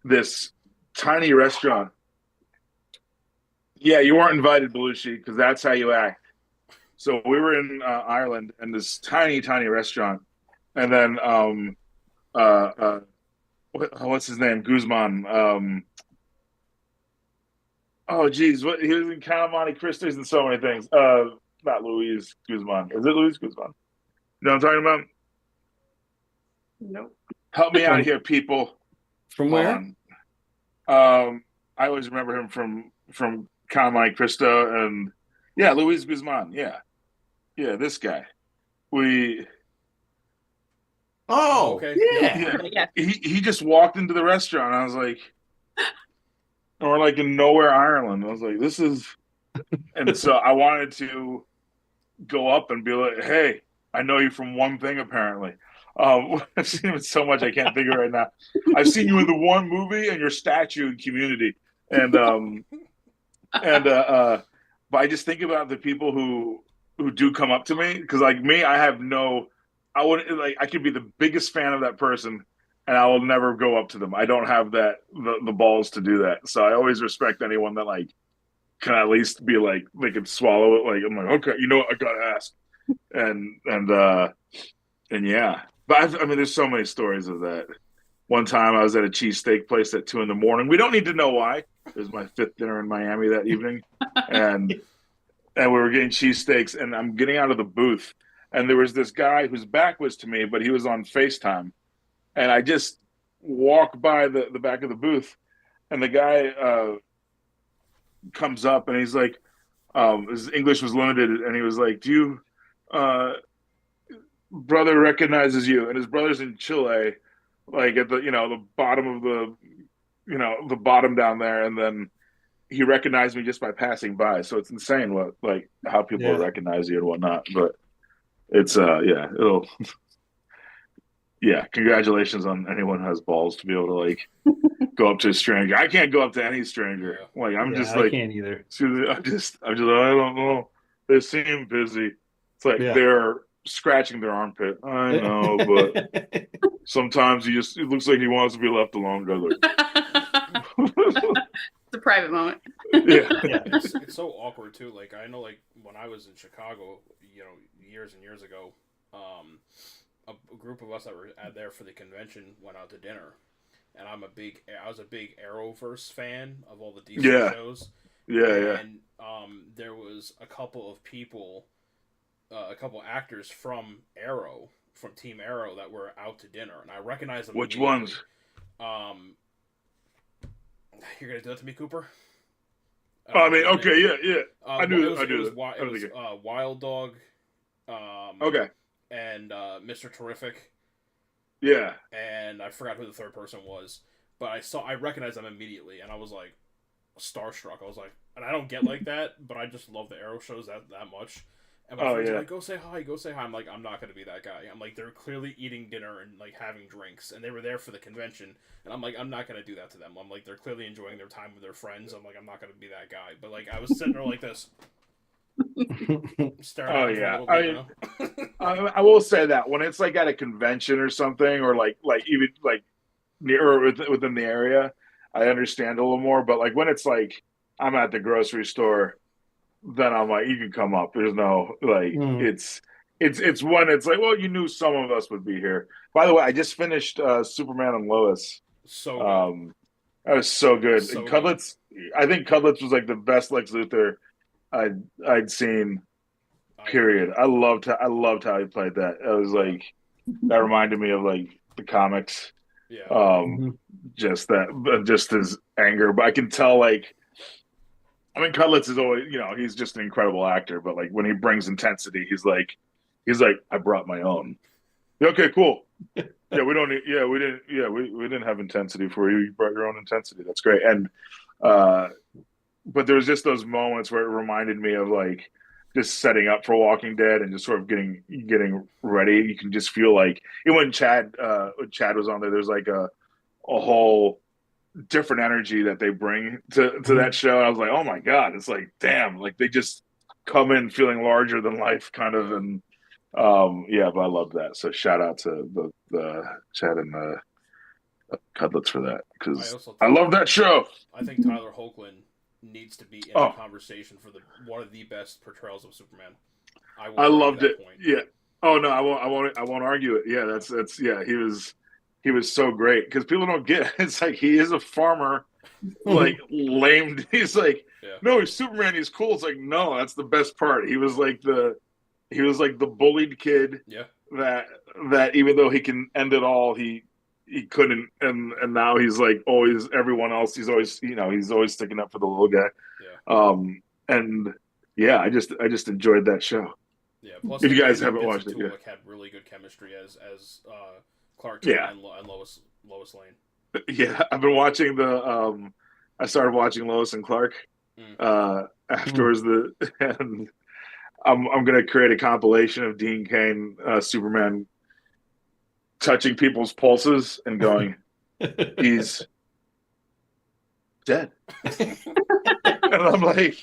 this tiny restaurant. Yeah, you weren't invited, Belushi, because that's how you act. So we were in Ireland, and this tiny restaurant, and then what's his name? Guzman. Oh, geez, what he was in Count of Monte Cristo's and so many things. Not Luis Guzman. Is it Luis Guzman? You know what I'm talking about? Nope. Help me out here, people. From Hold where? on. I always remember him from Count of Monte Cristo, and yeah, Luis Guzman. Yeah, this guy. We Oh, Okay. yeah. Yeah. he just walked into the restaurant. I was like, and we're like in nowhere, Ireland. I was like, this is, and so I wanted to go up and be like, hey, I know you from one thing apparently. I've seen him in so much I can't think of it right now. I've seen you in the one movie and your statue in Community, and but I just think about the people who do come up to me, because like me, I wouldn't, like, I could be the biggest fan of that person and I will never go up to them. I don't have the balls to do that. So I always respect anyone that like can at least be like they can swallow it. Like I'm like, okay, you know what, I gotta ask. And yeah. But I mean there's so many stories of that. One time I was at a cheesesteak place at 2 a.m. We don't need to know why. It was my 5th dinner in Miami that evening. And we were getting cheesesteaks, and I'm getting out of the booth, and there was this guy whose back was to me, but he was on FaceTime, and I just walk by the back of the booth, and the guy comes up, and he's like, his English was limited, and he was like, "Do you, brother recognizes you?" And his brother's in Chile, like at the bottom of the bottom down there, and then he recognized me just by passing by. So it's insane how people recognize you and whatnot. But it's it'll congratulations on anyone who has balls to be able to like go up to a stranger. I can't go up to any stranger. Like I'm just I like can't either. I'm just I don't know. They seem busy. It's like they're scratching their armpit. I know, but sometimes it looks like he wants to be left alone. It's a private moment. Yeah. It's so awkward too. Like I know, like when I was in Chicago, years and years ago, a group of us that were there for the convention went out to dinner, and I was a big Arrowverse fan of all the DC shows. And there was a couple of people, a couple actors from Team Arrow that were out to dinner, and I recognized them. Which ones? You're gonna do that to me, Cooper? I mean, okay, yeah. I knew it was Wild Dog. Okay. And Mr. Terrific. Yeah. And I forgot who the third person was, but I recognized them immediately, and I was like starstruck. I was like, and I don't get like that, but I just love the Arrow shows that much. And my friends are like, go say hi. I'm like, I'm not gonna be that guy. I'm like, they're clearly eating dinner and like having drinks, and they were there for the convention, and I'm like, I'm not gonna do that to them. I'm like, they're clearly enjoying their time with their friends. I'm like, I'm not gonna be that guy. But like, I was sitting there like this. I will say that when it's like at a convention or something, or like even like near or within the area, I understand a little more. But like when it's like I'm at the grocery store, then I'm like, you can come up. There's no like it's when it's like, well, you knew some of us would be here. By the way, I just finished Superman and Lois. So good. That was so good. So and Cudlitz, I think Cudlitz was like the best Lex Luthor I'd seen. Period. I loved how he played that. It was like that reminded me of like the comics. Yeah. Just his anger, but I can tell like. I mean, Cudlitz is always, he's just an incredible actor. But like when he brings intensity, he's like, I brought my own. Okay, cool. Yeah, we don't need. Yeah, we didn't. Yeah, we didn't have intensity for you. You brought your own intensity. That's great. And, but there was just those moments where it reminded me of like just setting up for Walking Dead and just sort of getting ready. You can just feel like even when Chad was on there, there's like a whole different energy that they bring to that show. I was like, oh my God, it's like, damn, like they just come in feeling larger than life kind of. And but I love that. So shout out to the Chad and the Cudlitz for that, because I love that show. I think Tyler Hoechlin needs to be in the conversation for one of the best portrayals of Superman. I loved it. Point. Yeah. Oh no, I won't argue it. Yeah, that's yeah. He was so great because people don't get it. It's like he is a farmer, like lamed. He's like, no, he's Superman. He's cool. It's like, no, that's the best part. He was like the bullied kid. Yeah. That even though he can end it all, he couldn't, and now he's like always everyone else. He's always he's always sticking up for the little guy. Yeah. And yeah, I just enjoyed that show. Yeah. Plus, if you guys haven't watched it, had really good chemistry as Clark Kent and Lois Lane. Yeah, I've been watching I started watching Lois and Clark afterwards. And I'm gonna create a compilation of Dean Cain Superman touching people's pulses and going, he's dead. And I'm like,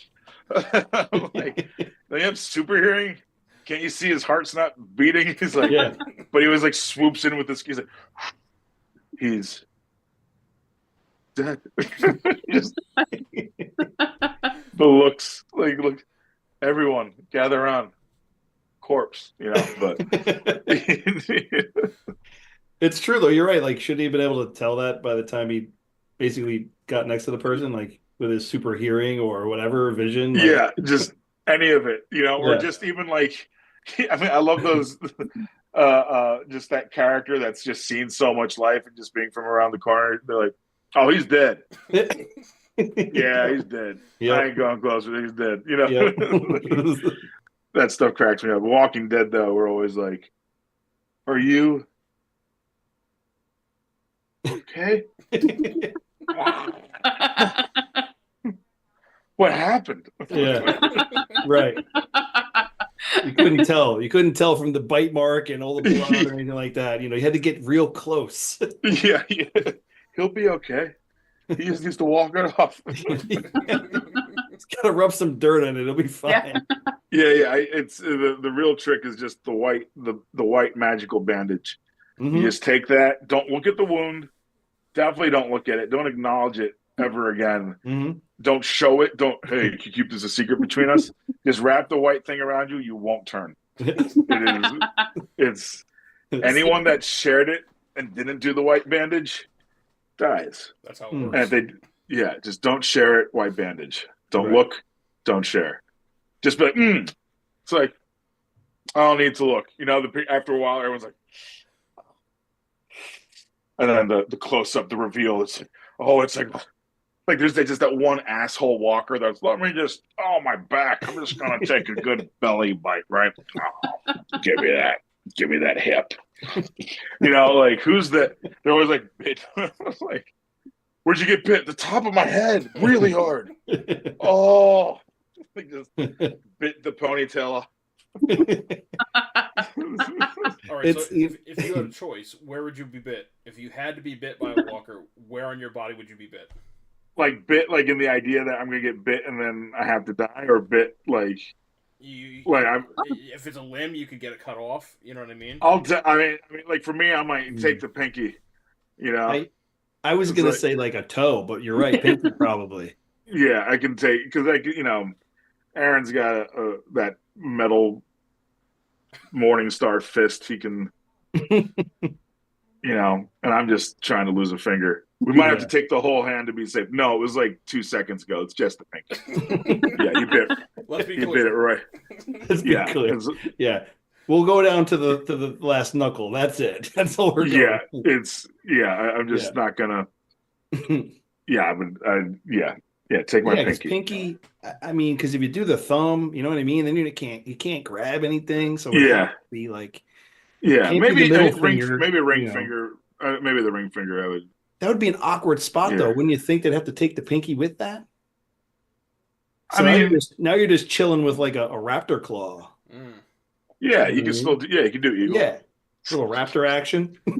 they have super hearing. Can't you see his heart's not beating? He's like, but he was like swoops in with this. He's like, he's dead. Just the looks, like, look, everyone gather around, corpse, But it's true though. You're right. Like, should he have been able to tell that by the time he basically got next to the person, like with his super hearing or whatever vision? Like... Yeah, just any of it, or just even like. I mean, I love those, just that character that's just seen so much life and just being from around the corner. They're like, oh, he's dead. Yeah, he's dead. Yep. I ain't going closer. He's dead. Yep. That stuff cracks me up. Walking Dead, though, we're always like, are you okay? What happened? Yeah, right. You couldn't tell. You couldn't tell from the bite mark and all the blood or anything like that. You had to get real close. Yeah. He'll be okay. He just needs to walk it off. He's got to rub some dirt on it. It'll be fine. Yeah. It's the real trick is just the white magical bandage. Mm-hmm. You just take that. Don't look at the wound. Definitely don't look at it. Don't acknowledge it ever again. Mm-hmm. Don't show it. Hey, can you keep this a secret between us? Just wrap the white thing around you. You won't turn. It's anyone that shared it and didn't do the white bandage dies. That's how it works. And just don't share it. White bandage. Don't look. Don't share. Just be like, It's like, I don't need to look. After a while, everyone's like, and then the close up, the reveal. It's like there's just that one asshole walker that's my back. I'm just gonna take a good belly bite, right? Oh, give me that hip. Like who's that? They're always like bit. Like, where'd you get bit? The top of my head, really hard. Oh, like just bit the ponytail off. All right, so if you had a choice, where would you be bit? If you had to be bit by a walker, where on your body would you be bit? Like bit, like in the idea that I'm gonna get bit and then I have to die, or bit like if it's a limb, you could get it cut off. You know what I mean? I mean, like for me, I might take the pinky. I was gonna say like a toe, but you're right, pinky probably. Yeah, I can take because Aaron's got that metal Morningstar fist he can, and I'm just trying to lose a finger. We might have to take the whole hand to be safe. No, it was like 2 seconds ago. It's just the pinky. Yeah, you bit. Let's be you clear. bit it right. Let's be clear. Yeah. We'll go down to the last knuckle. That's it. That's all we're doing. I'm just not gonna. Yeah, take my pinky. I mean, because if you do the thumb, you know what I mean. Then you can't grab anything. So be like. Yeah, maybe a ring finger. Maybe the ring finger. I would. That would be an awkward spot, though. Wouldn't you think they'd have to take the pinky with that? So now you're just chilling with like a raptor claw. Mm. Yeah, you can still. You can do eagle. Yeah, little raptor action. You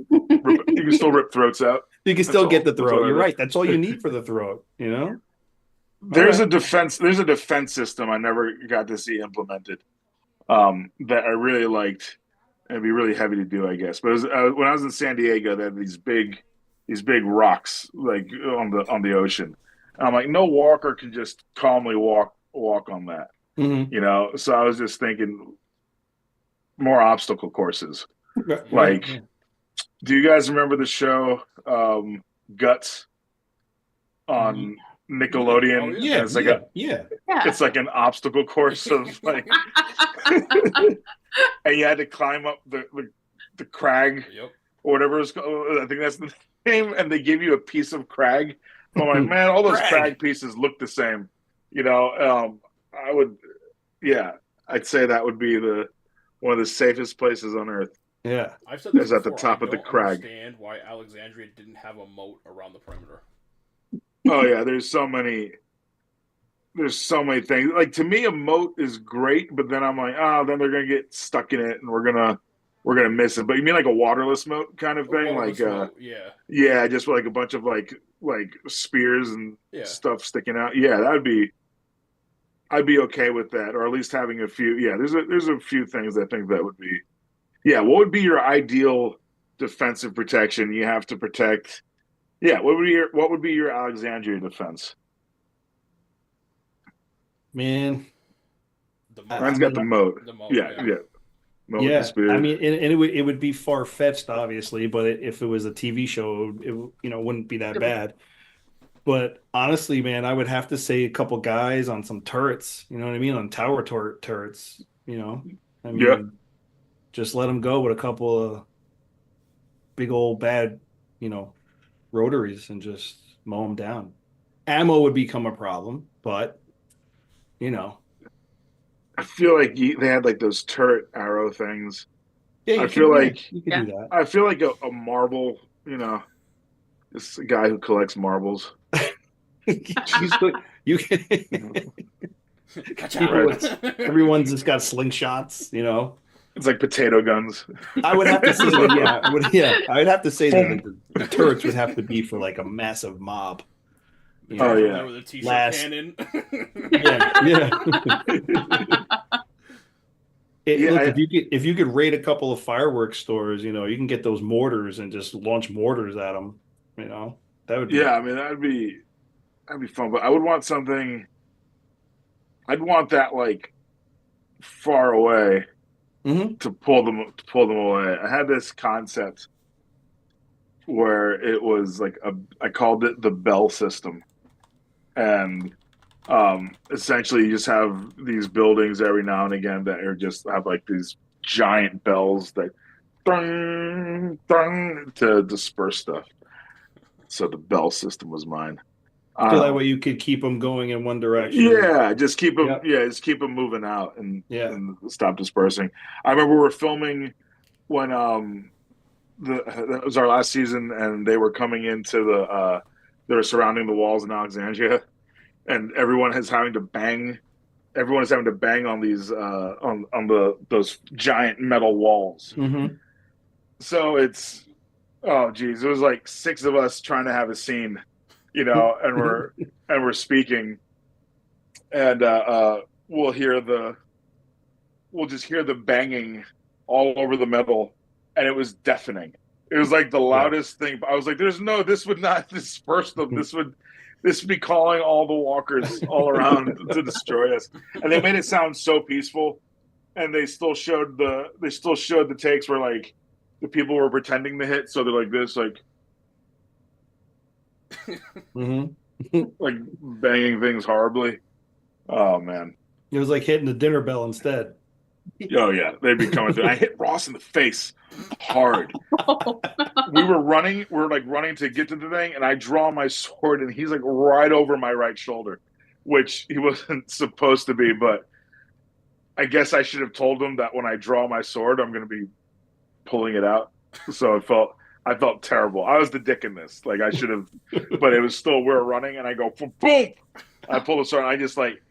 can still rip throats out. You can still get the throat. You're right. That's all you need for the throat. There's a defense. There's a defense system I never got to see implemented. That I really liked. It'd be really heavy to do, I guess. But when I was in San Diego, they had these big rocks like on the ocean. And I'm like, no walker can just calmly walk on that. Mm-hmm. So I was just thinking more obstacle courses. Like, do you guys remember the show Guts on Nickelodeon? Yeah, it's like it's like an obstacle course of like, and you had to climb up the crag, or whatever it's called. I think that's the name. And they give you a piece of crag. I'm like, man, all those crag pieces look the same. I would, I'd say that would be one of the safest places on earth. Yeah, I've said this at the top of the crag. I understand why Alexandria didn't have a moat around the perimeter. Oh yeah, there's so many things. Like, to me, a moat is great, but then I'm like, then they're gonna get stuck in it, and we're gonna miss it. But you mean like a waterless moat kind of thing, just like a bunch of like spears and stuff sticking out. Yeah, I'd be okay with that, or at least having a few. Yeah, there's a few things I think that would be. Yeah, what would be your ideal defensive protection? You have to protect. Yeah, what would be your Alexandria defense? Man, Ryan's got the moat. Yeah. Moat and spear. I mean, and it would be far fetched, obviously, but if it was a TV show, it wouldn't be that bad. But honestly, man, I would have to say a couple guys on some turrets. You know what I mean? On tower turrets. Just let them go with a couple of big old bad, rotaries and just mow them down. Ammo would become a problem, but I feel like they had like those turret arrow things. Yeah, I feel like you can do that. I feel like a marble, this guy who collects marbles. You can. Everyone's just got slingshots, It's like potato guns. I would have to say that, I would have to say that the turrets would have to be for like a massive mob. With a t-shirt cannon. If you could raid a couple of fireworks stores, you can get those mortars and just launch mortars at them. That would be. Yeah, I mean that'd be fun, but I would want something. I'd want that like far away to pull them away. I had this concept where it was like I called it the bell system, and essentially you just have these buildings every now and again that are just have like these giant bells that ding, ding, to disperse stuff. So the bell system was mine. So that way you could keep them going in one direction. Yeah, just keep them. Yep. Yeah, just keep them moving out and stop dispersing. I remember we were filming when that was our last season, and they were coming into they were surrounding the walls in Alexandria, and everyone is having to bang. Everyone is having to bang on these on those giant metal walls. Mm-hmm. So it's it was like 6 of us trying to have a scene. And we're speaking, and we'll just hear the banging all over the metal, and it was deafening. It was like the loudest thing. I was like, this would not disperse them. This would be calling all the walkers all around to destroy us. And they made it sound so peaceful. and they still showed the takes where like the people were pretending to hit, so they're like this, like like banging things horribly. Oh man, it was like hitting the dinner bell instead. Oh yeah, they'd be coming through. I hit Ross in the face hard. We were like running to get to the thing, and I draw my sword, and he's like right over my right shoulder, which he wasn't supposed to be. But I guess I should have told him that when I draw my sword, I'm going to be pulling it out. So I felt terrible. I was the dick in this. Like I should have, but it was still, we were running, and I go boom. I pull the sword, and I just like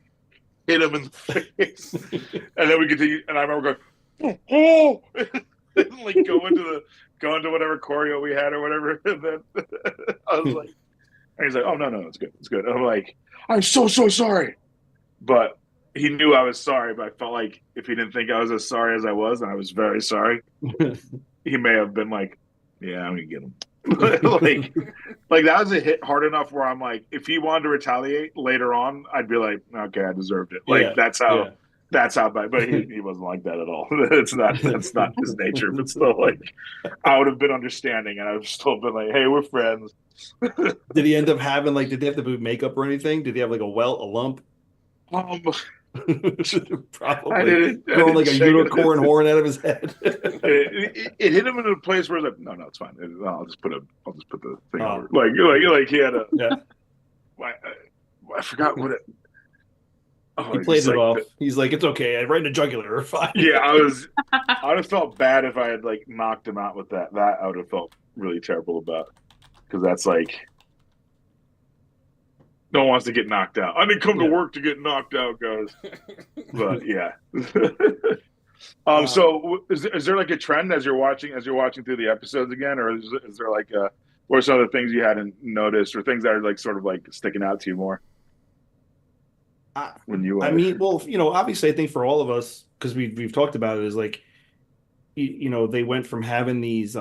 hit him in the face, and then we continue. And I remember going, oh, and like go into whatever choreo we had or whatever. And then I was like, and he's like, oh no, it's good, it's good. And I'm like, I'm so sorry, but he knew I was sorry. But I felt like if he didn't think I was as sorry as I was, and I was very sorry, he may have been like, yeah, I'm gonna get him. like that was a hit hard enough where I'm like, if he wanted to retaliate later on, I'd be like, okay, I deserved it. Like that's how bad. But he wasn't like that at all. That's not his nature. But still, like, I would have been understanding, and I've still been like, hey, we're friends. Did he end up having like? Did they have to put makeup or anything? Did he have like a lump? Probably growing like a unicorn horn out of his head. it hit him in a place where it's like, no, it's fine. I'll just put the thing over. Like he had a. Yeah. I forgot what it. Oh, he played it off. He's like, it's okay. Right in the jugular. Fine. Yeah, I would have felt bad if I had like knocked him out with that. That I would have felt really terrible about, because that's like. No one wants to get knocked out. I didn't come to work to get knocked out, guys. But yeah. So is there like a trend as you're watching through the episodes again, or is there like what are some of the things you hadn't noticed, or things that are like sort of like sticking out to you more? When you, I mean, well, obviously, I think for all of us, because we've talked about it, is like, they went from having these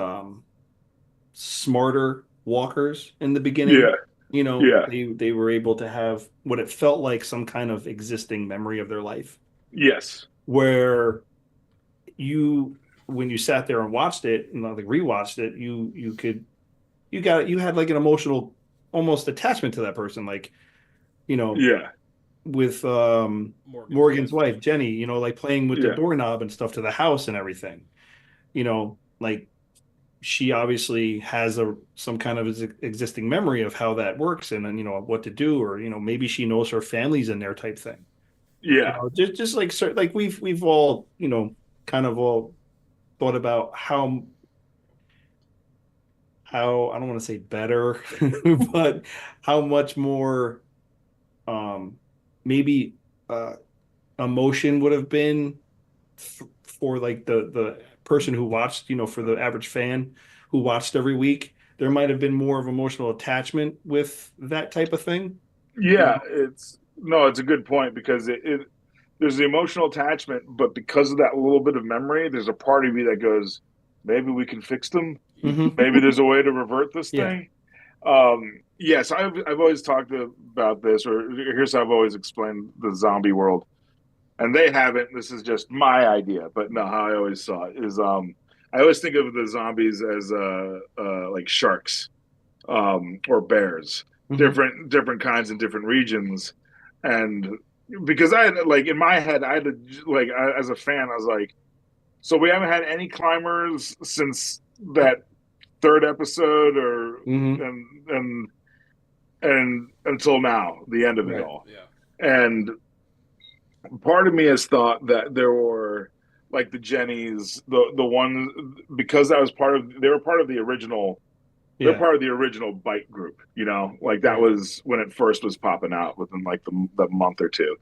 smarter walkers in the beginning. Yeah. They were able to have what it felt like some kind of existing memory of their life. Yes. Where when you sat there and watched it and like rewatched it, you had like an emotional almost attachment to that person. Like, with Morgan's wife, Jenny, like playing with the doorknob and stuff to the house and everything, like she obviously has some kind of existing memory of how that works and then what to do, or maybe she knows her family's in there type thing. Just like we've all kind of all thought about how I don't want to say better but how much more maybe emotion would have been for like the person who watched, for the average fan who watched every week. There might have been more of emotional attachment with that type of thing. Yeah, it's a good point, because there's the emotional attachment, but because of that little bit of memory, there's a part of me that goes, maybe we can fix them. Mm-hmm. Maybe there's a way to revert this thing. Yes, I've always talked about this, or here's how I've always explained the zombie world. And they haven't. This is just my idea, but no, how I always saw it is, I always think of the zombies as like sharks, or bears, different kinds in different regions, and because I had, like, in my head, I had to, like, as a fan, I was like, so we haven't had any climbers since that third episode, or and until now, the end of it all, and. Part of me has thought that there were, like, the Jennies, the ones, because that was they were part of the original. They're part of the original Bite group, like that was when it first was popping out within like the month or two.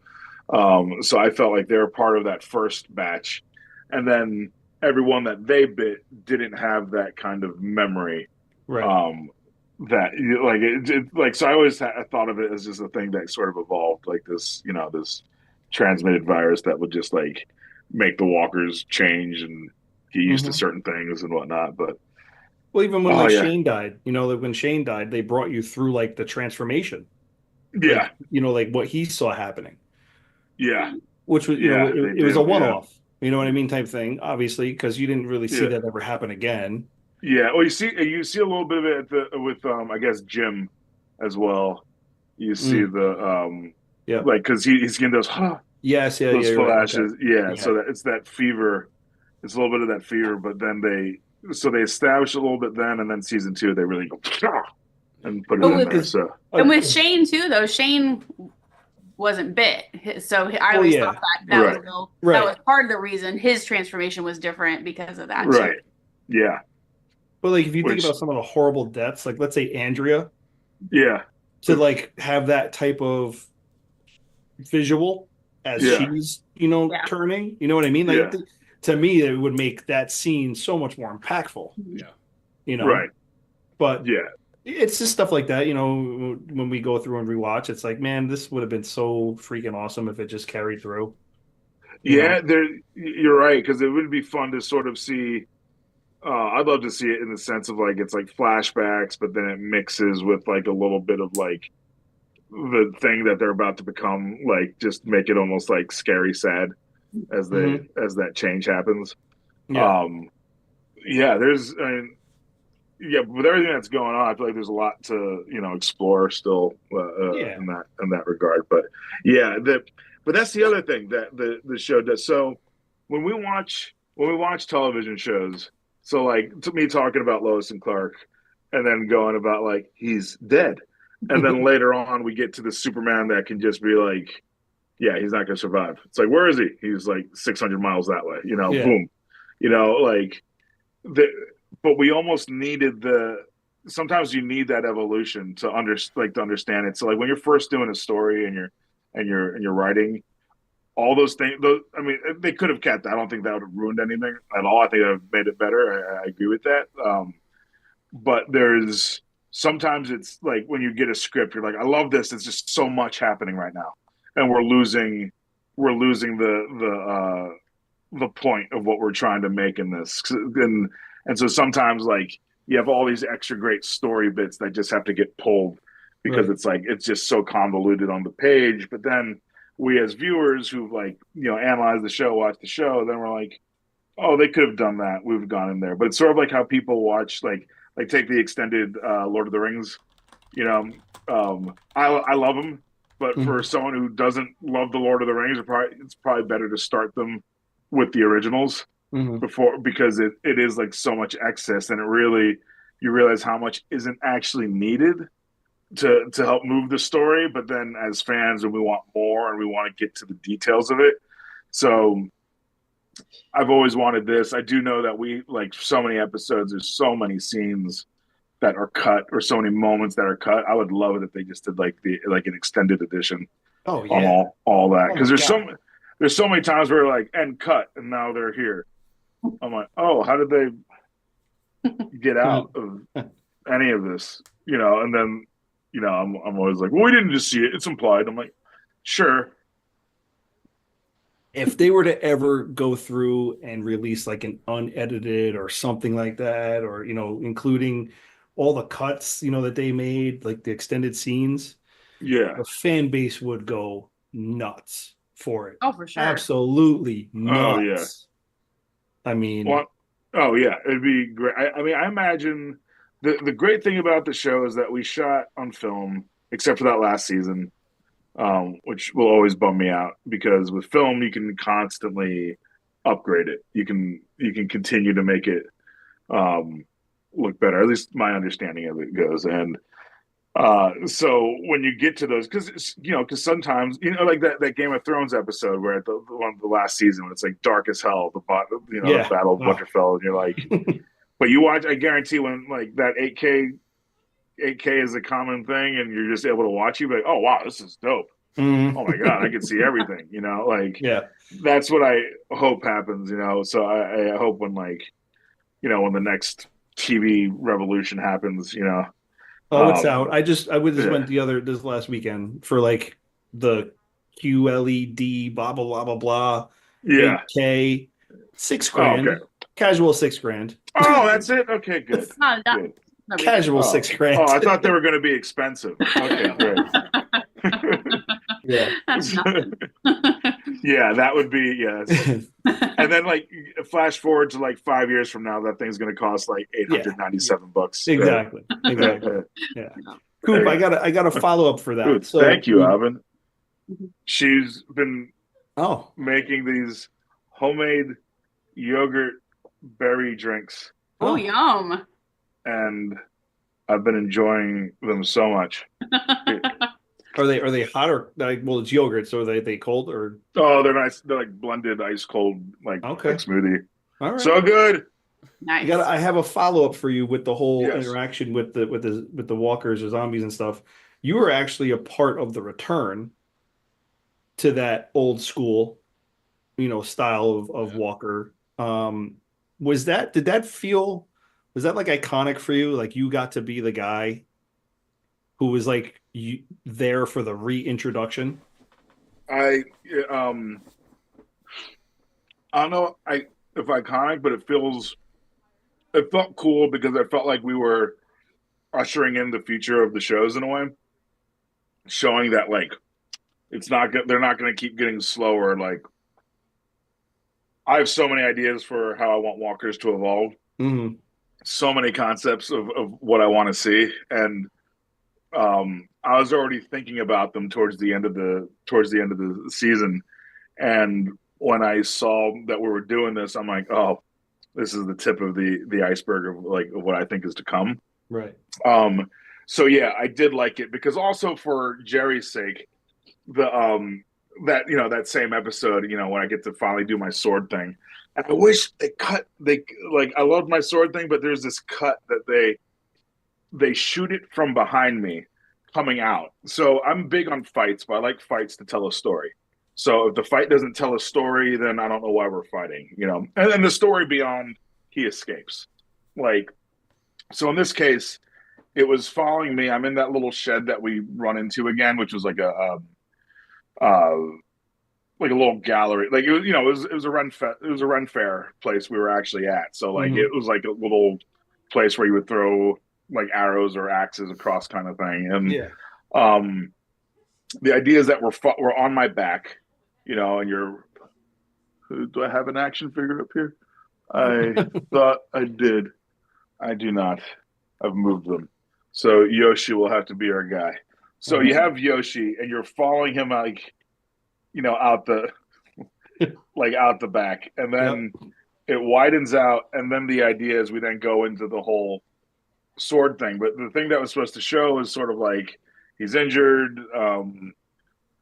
So I felt like they were part of that first batch, and then everyone that they bit didn't have that kind of memory. Right. That like so I always thought of it as just a thing that sort of evolved, like this, this transmitted virus that would just like make the walkers change and get used to certain things and whatnot. But even when Shane died, like when Shane died, they brought you through like the transformation. Like what he saw happening. Yeah. Which was, it was a one-off, you know what I mean, type thing, obviously, because you didn't really see that ever happen again. Yeah, well, you see a little bit of it with I guess Jim as well. You see the like because he's getting those yes, those you're right. flashes, Okay. So that it's that fever, it's a little bit of that fever, but then they establish a little bit then, and then season 2 they really go and put it in there. So and with Shane too, though, Shane wasn't bit, so I always thought that was part of the reason his transformation was different because of that too. Yeah. But like, if you think about some of the horrible deaths, like let's say Andrea, to like have that type of visual as she's turning, you know what I mean? Like to me, it would make that scene so much more impactful. Right. But it's just stuff like that, when we go through and rewatch, it's like, man, this would have been so freaking awesome if it just carried through. You're right, because it would be fun to sort of see. I'd love to see it in the sense of like it's like flashbacks, but then it mixes with like a little bit of like the thing that they're about to become, like just make it almost like scary sad as that change happens. There's with everything that's going on, I feel like there's a lot to explore still in that regard. But but that's the other thing that the show does. So when we watch television shows, so like to me talking about Lois and Clark, and then going about like he's dead, and then later on we get to the Superman that can just be like, yeah, he's not going to survive. It's like, where is he? He's like 600 miles that way. Boom. But we almost needed sometimes you need that evolution to understand it. So like when you're first doing a story and you're writing all those things, I mean, they could have kept that. I don't think that would have ruined anything at all. I think it would have made it better. I agree with that. But there's sometimes it's like when you get a script, you're like, I love this. It's just so much happening right now, and we're losing the point of what we're trying to make in this. And so sometimes like you have all these extra great story bits that just have to get pulled because it's like it's just so convoluted on the page. But then we as viewers who've like analyzed the show, watched the show, then we're like, oh, they could have done that. We've gone in there. But it's sort of like how people watch like take the extended Lord of the Rings. I love them, but for someone who doesn't love the Lord of the Rings, it's probably better to start them with the originals before, because it is like so much excess, and you realize how much isn't actually needed to help move the story. But then as fans, and we want more and we want to get to the details of it. So I've always wanted this. I do know that we like so many episodes, there's so many scenes that are cut or so many moments that are cut. I would love it if they just did like an extended edition on all that, because there's so many times where like end cut and now they're here. I'm like, oh, how did they get out of any of this? And then I'm always like, well, we didn't just see it, it's implied. I'm like, sure. If they were to ever go through and release like an unedited or something like that, or including all the cuts that they made, like the extended scenes, the fan base would go nuts for it. Oh, for sure. Absolutely nuts. Oh yeah. I mean, it'd be great. I mean, I imagine the great thing about the show is that we shot on film, except for that last season, which will always bum me out, because with film you can constantly upgrade it. You can continue to make it look better. At least my understanding of it goes. And so when you get to those, because sometimes like that Game of Thrones episode where at the last season when it's like dark as hell, the Battle of Winterfell, and you're like, but you watch, I guarantee when like that 8K is a common thing, and you're just able to watch, you be like, oh wow, this is dope. Oh my god, I can see everything. That's what I hope happens. So I hope when like when the next TV revolution happens, Oh, it's out. I just went this last weekend for like the QLED blah blah blah blah blah. 8K, $6,000. okay. Casual $6,000. Oh, that's it. Okay, good. Good. Casual $6,000. Oh, I thought they were going to be expensive. Okay, great. Yeah. That's nothing. Yeah, that would be and then like flash forward to like 5 years from now, that thing's going to cost like $897. Exactly. Yeah. Coop, I got a follow up for that. Dude, so thank you, Alvin. She's been making these homemade yogurt berry drinks. Oh, yum! And I've been enjoying them so much. Are they hot or like? Well, it's yogurt, so are they cold or? Oh, they're nice. They're like blended ice cold, like smoothie. All right. So good. Nice. I have a follow up for you with the whole interaction with the walkers or zombies and stuff. You were actually a part of the return to that old school, style of walker. Was that like iconic for you? Like you got to be the guy who was like there for the reintroduction? I don't know if iconic, but it felt cool because I felt like we were ushering in the future of the shows in a way, showing that like they're not going to keep getting slower. Like I have so many ideas for how I want walkers to evolve. Mm-hmm. So many concepts of what I want to see, and I was already thinking about them towards the end of the season. And when I saw that we were doing this, I'm like, oh, this is the tip of the iceberg of what I think is to come. Right. So yeah, I did like it because also for Jerry's sake, that same episode, when I get to finally do my sword thing. And I wish I loved my sword thing, but there's this cut that they shoot it from behind me coming out. So I'm big on fights, but I like fights to tell a story. So if the fight doesn't tell a story, then I don't know why we're fighting, And then the story beyond he escapes. So in this case, it was following me. I'm in that little shed that we run into again, which was like a little gallery. Like it was a Ren Fair place we were actually at. So it was like a little place where you would throw like arrows or axes across kind of thing. And the idea is that we're on my back, and do I have an action figure up here? I thought I did. I do not. I've moved them. So Yoshi will have to be our guy. So you have Yoshi and you're following him out the back, and then it widens out, and then the idea is we then go into the whole sword thing. But the thing that was supposed to show is sort of like he's injured.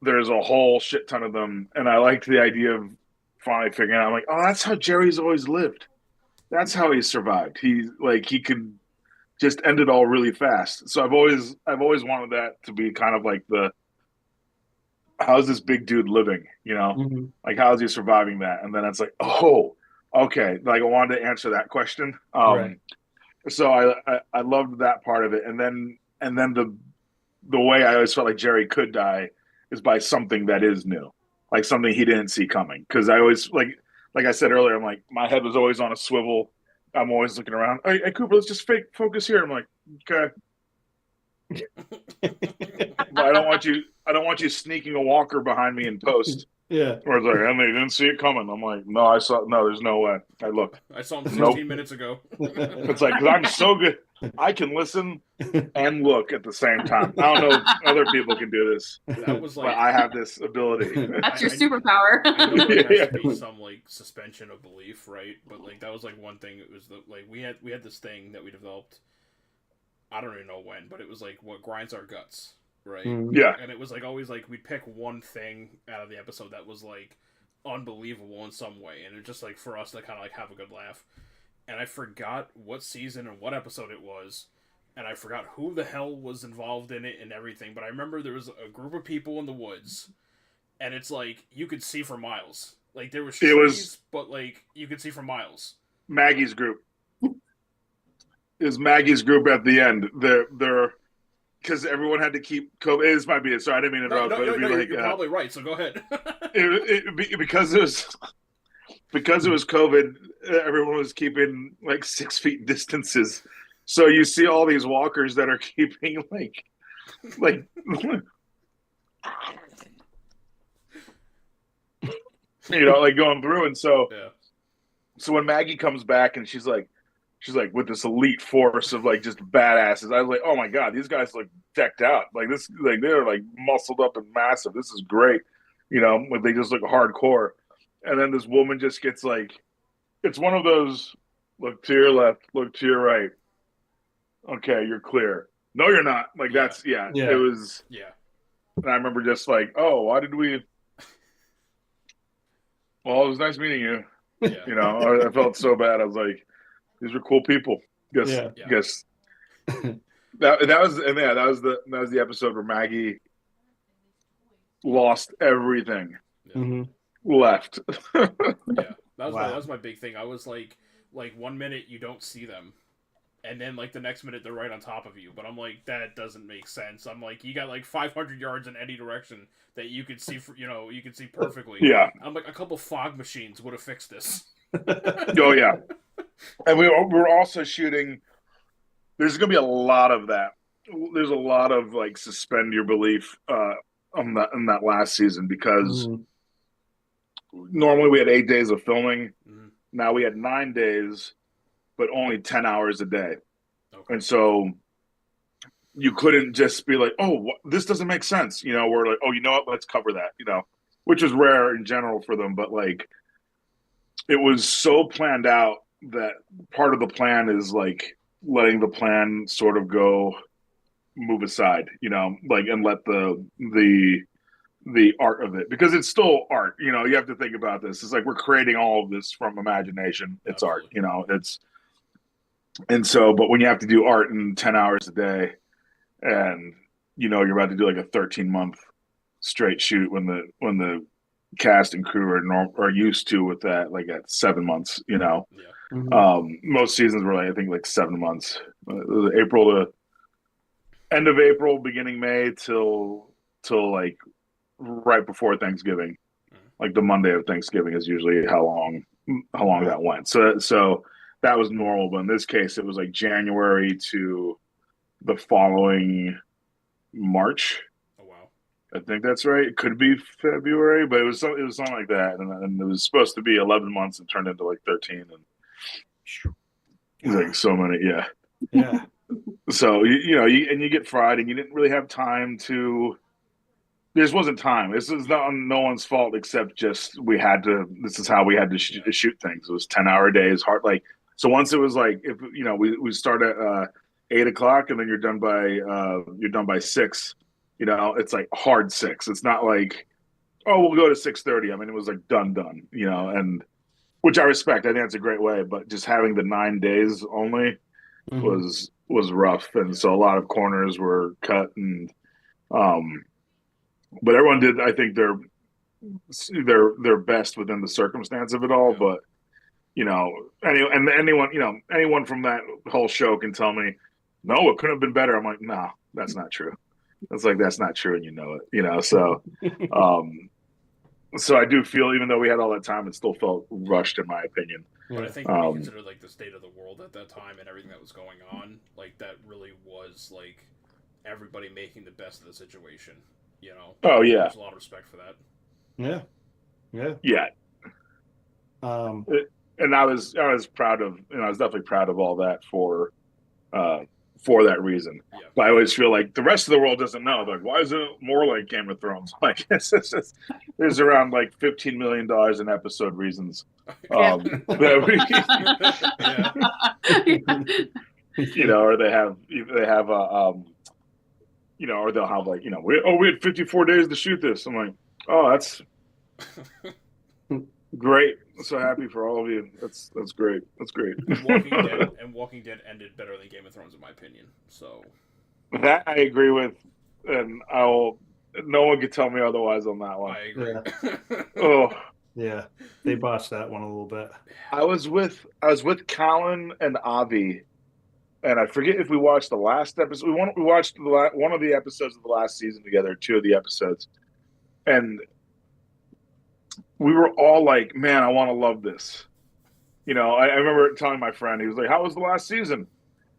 There's a whole shit ton of them, and I liked the idea of finally figuring out. I'm like, oh, that's how Jerry's always lived. That's how he survived. He could just end it all really fast. So I've always wanted that to be kind of like how's this big dude living? Mm-hmm. Like how is he surviving that? And then it's like, oh, okay. Like I wanted to answer that question. Right. So I loved that part of it, and then the way I always felt like Jerry could die is by something that is new, like something he didn't see coming. Because I always like I said earlier, I'm like my head was always on a swivel. I'm always looking around. Hey Cooper, let's just focus here. I'm like, okay, but I don't want you sneaking a walker behind me in post. Yeah. Or it's like, and they didn't see it coming. I'm like, no, there's no way. I looked. I saw him 16 minutes ago. It's like, because I'm so good. I can listen and look at the same time. I don't know if other people can do this. That was but I have this ability. That's your superpower. I know there has to be some suspension of belief, right? But that was one thing. It was we had this thing that we developed. I don't even know when, but it was what grinds our guts. Right. Yeah. And it was always we'd pick one thing out of the episode that was unbelievable in some way, and it just for us to kind of have a good laugh. And I forgot what season and what episode it was, and I forgot who the hell was involved in it and everything. But I remember there was a group of people in the woods, and it's you could see for miles. There was trees, but you could see for miles. Maggie's group. Is Maggie's group at the end? They're because everyone had to keep COVID. This might be it. Sorry, I didn't mean to interrupt. You're probably right. So go ahead. Because it was COVID, everyone was keeping 6 feet distances. So you see all these walkers that are keeping like going through. And so when Maggie comes back and she's like with this elite force of like just badasses, I was like, oh my God, these guys look decked out. Like this, like they're like muscled up and massive. This is great. Like they just look hardcore. And then this woman just gets like, it's one of those, look to your left, look to your right. Okay, you're clear. No, you're not. Like it was. Yeah. And I remember just like, oh, why did we? Well, it was nice meeting you. Yeah. I felt so bad. I was like, these were cool people. Guess that was the episode where Maggie lost everything. Yeah. Left. Yeah. That was my big thing. I was like 1 minute you don't see them, and then like the next minute they're right on top of you. But I'm like, that doesn't make sense. I'm like, you got like 500 yards in any direction that you could see, you could see perfectly. Yeah. I'm like, a couple fog machines would have fixed this. Oh yeah. And we're also shooting. There's going to be a lot of that. There's a lot of like suspend your belief in that last season because normally we had 8 days of filming. Mm-hmm. Now we had 9 days, but only 10 hours a day. Okay. And so you couldn't just be like, oh, this doesn't make sense. We're like, oh, you know what? Let's cover that, which is rare in general for them. But like, it was so planned out that part of the plan is like letting the plan sort of move aside, like, and let the art of it, because it's still art. You have to think about this. It's like we're creating all of this from imagination. It's Absolutely. Art, but when you have to do art in 10 hours a day and, you're about to do like a 13-month straight shoot when the cast and crew are used to with that, like at 7 months, Yeah. Mm-hmm. Most seasons were I think 7 months, April to end of April, beginning May till like right before Thanksgiving. Like the Monday of Thanksgiving is usually how long that went. So that was normal, but in this case it was like January to the following March. Oh wow. I think that's right. It could be February, but it was something like that, and it was supposed to be 11 months and turned into like 13, and like so many, yeah. So you get fried, and you didn't really have time to. There just wasn't time. This is not no one's fault except just we had to. This is how we had to shoot things. It was 10-hour days, hard. Like so, once it was like if we start at 8 o'clock and then you're done by 6. It's like hard 6. It's not like, oh, we'll go to 6:30. I mean, it was like done. And which I respect. I think that's a great way. But just having the 9 days only was rough, and so a lot of corners were cut, and but everyone did, I think, their best within the circumstance of it all. But anyone from that whole show can tell me, no, it couldn't have been better. I'm like, no, that's not true. It's like, that's not true, and it. So so I do feel, even though we had all that time, it still felt rushed, in my opinion. But I think when you consider like the state of the world at that time and everything that was going on, like that really was like everybody making the best of the situation. Oh yeah, there's a lot of respect for that. Yeah. And I was proud of, I was definitely proud of all that for that reason. Yeah. But I always feel like the rest of the world doesn't know. Like, why is it more like Game of Thrones? Like, there's around like $15 million in episode reasons. That we, or they have or they'll have like, we had 54 days to shoot this. I'm like, oh, that's great. I'm so happy for all of you. That's great. That's great. Walking Dead ended better than Game of Thrones, in my opinion. So that I agree with, and no one could tell me otherwise on that one. I agree. Yeah. Oh yeah, they botched that one a little bit. I was with Colin and Avi, and I forget if we watched the last episode. We watched one of the episodes of the last season together, 2 of the episodes, and we were all like, man, I want to love this. I remember telling my friend, he was like, how was the last season?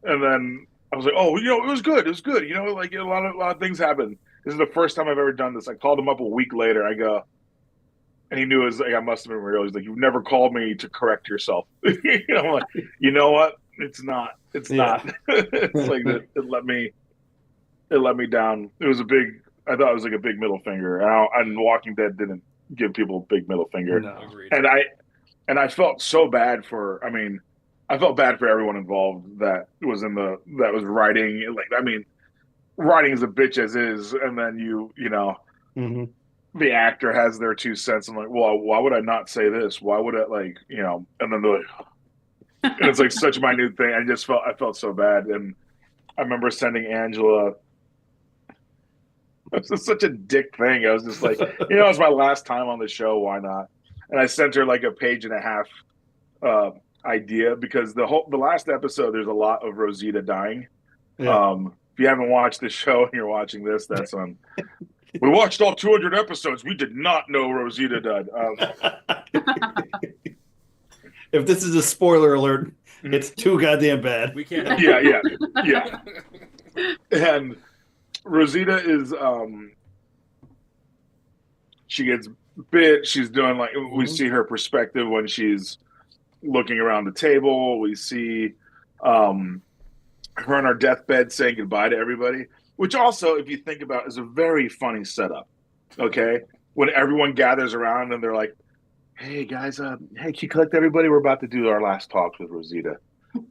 And then I was like, oh, it was good. It was good. Like a lot of things happened. This is the first time I've ever done this. I called him up a week later. I go, And he knew it was like, I must have been real. He's like, you've never called me to correct yourself. I'm like, you know what? It's not. It's not. It's like it let me down. It was I thought it was like a big middle finger. And Walking Dead didn't give people a big middle finger. No. Agreed. And I felt so bad for, I felt bad for everyone involved that was writing. Like, writing is a bitch as is. And then Mm-hmm. the actor has their 2 cents. I'm like, well, why would I not say this? Why would I and then they're like, and it's like such a minute thing. I felt so bad. And I remember sending Angela, it was such a dick thing. I was just like, it's my last time on the show. Why not? And I sent her like a 1.5 page idea, because the last episode, there's a lot of Rosita dying. Yeah. If you haven't watched the show and you're watching this, that's on. We watched all 200 episodes. We did not know Rosita died. If this is a spoiler alert, it's too goddamn bad. We can't. Yeah. And Rosita is, she gets bit. She's doing we see her perspective when she's looking around the table. We see her on her deathbed saying goodbye to everybody, which also, if you think about, is a very funny setup. Okay, when everyone gathers around and they're like, "Hey guys, hey, can you collect everybody? We're about to do our last talks with Rosita.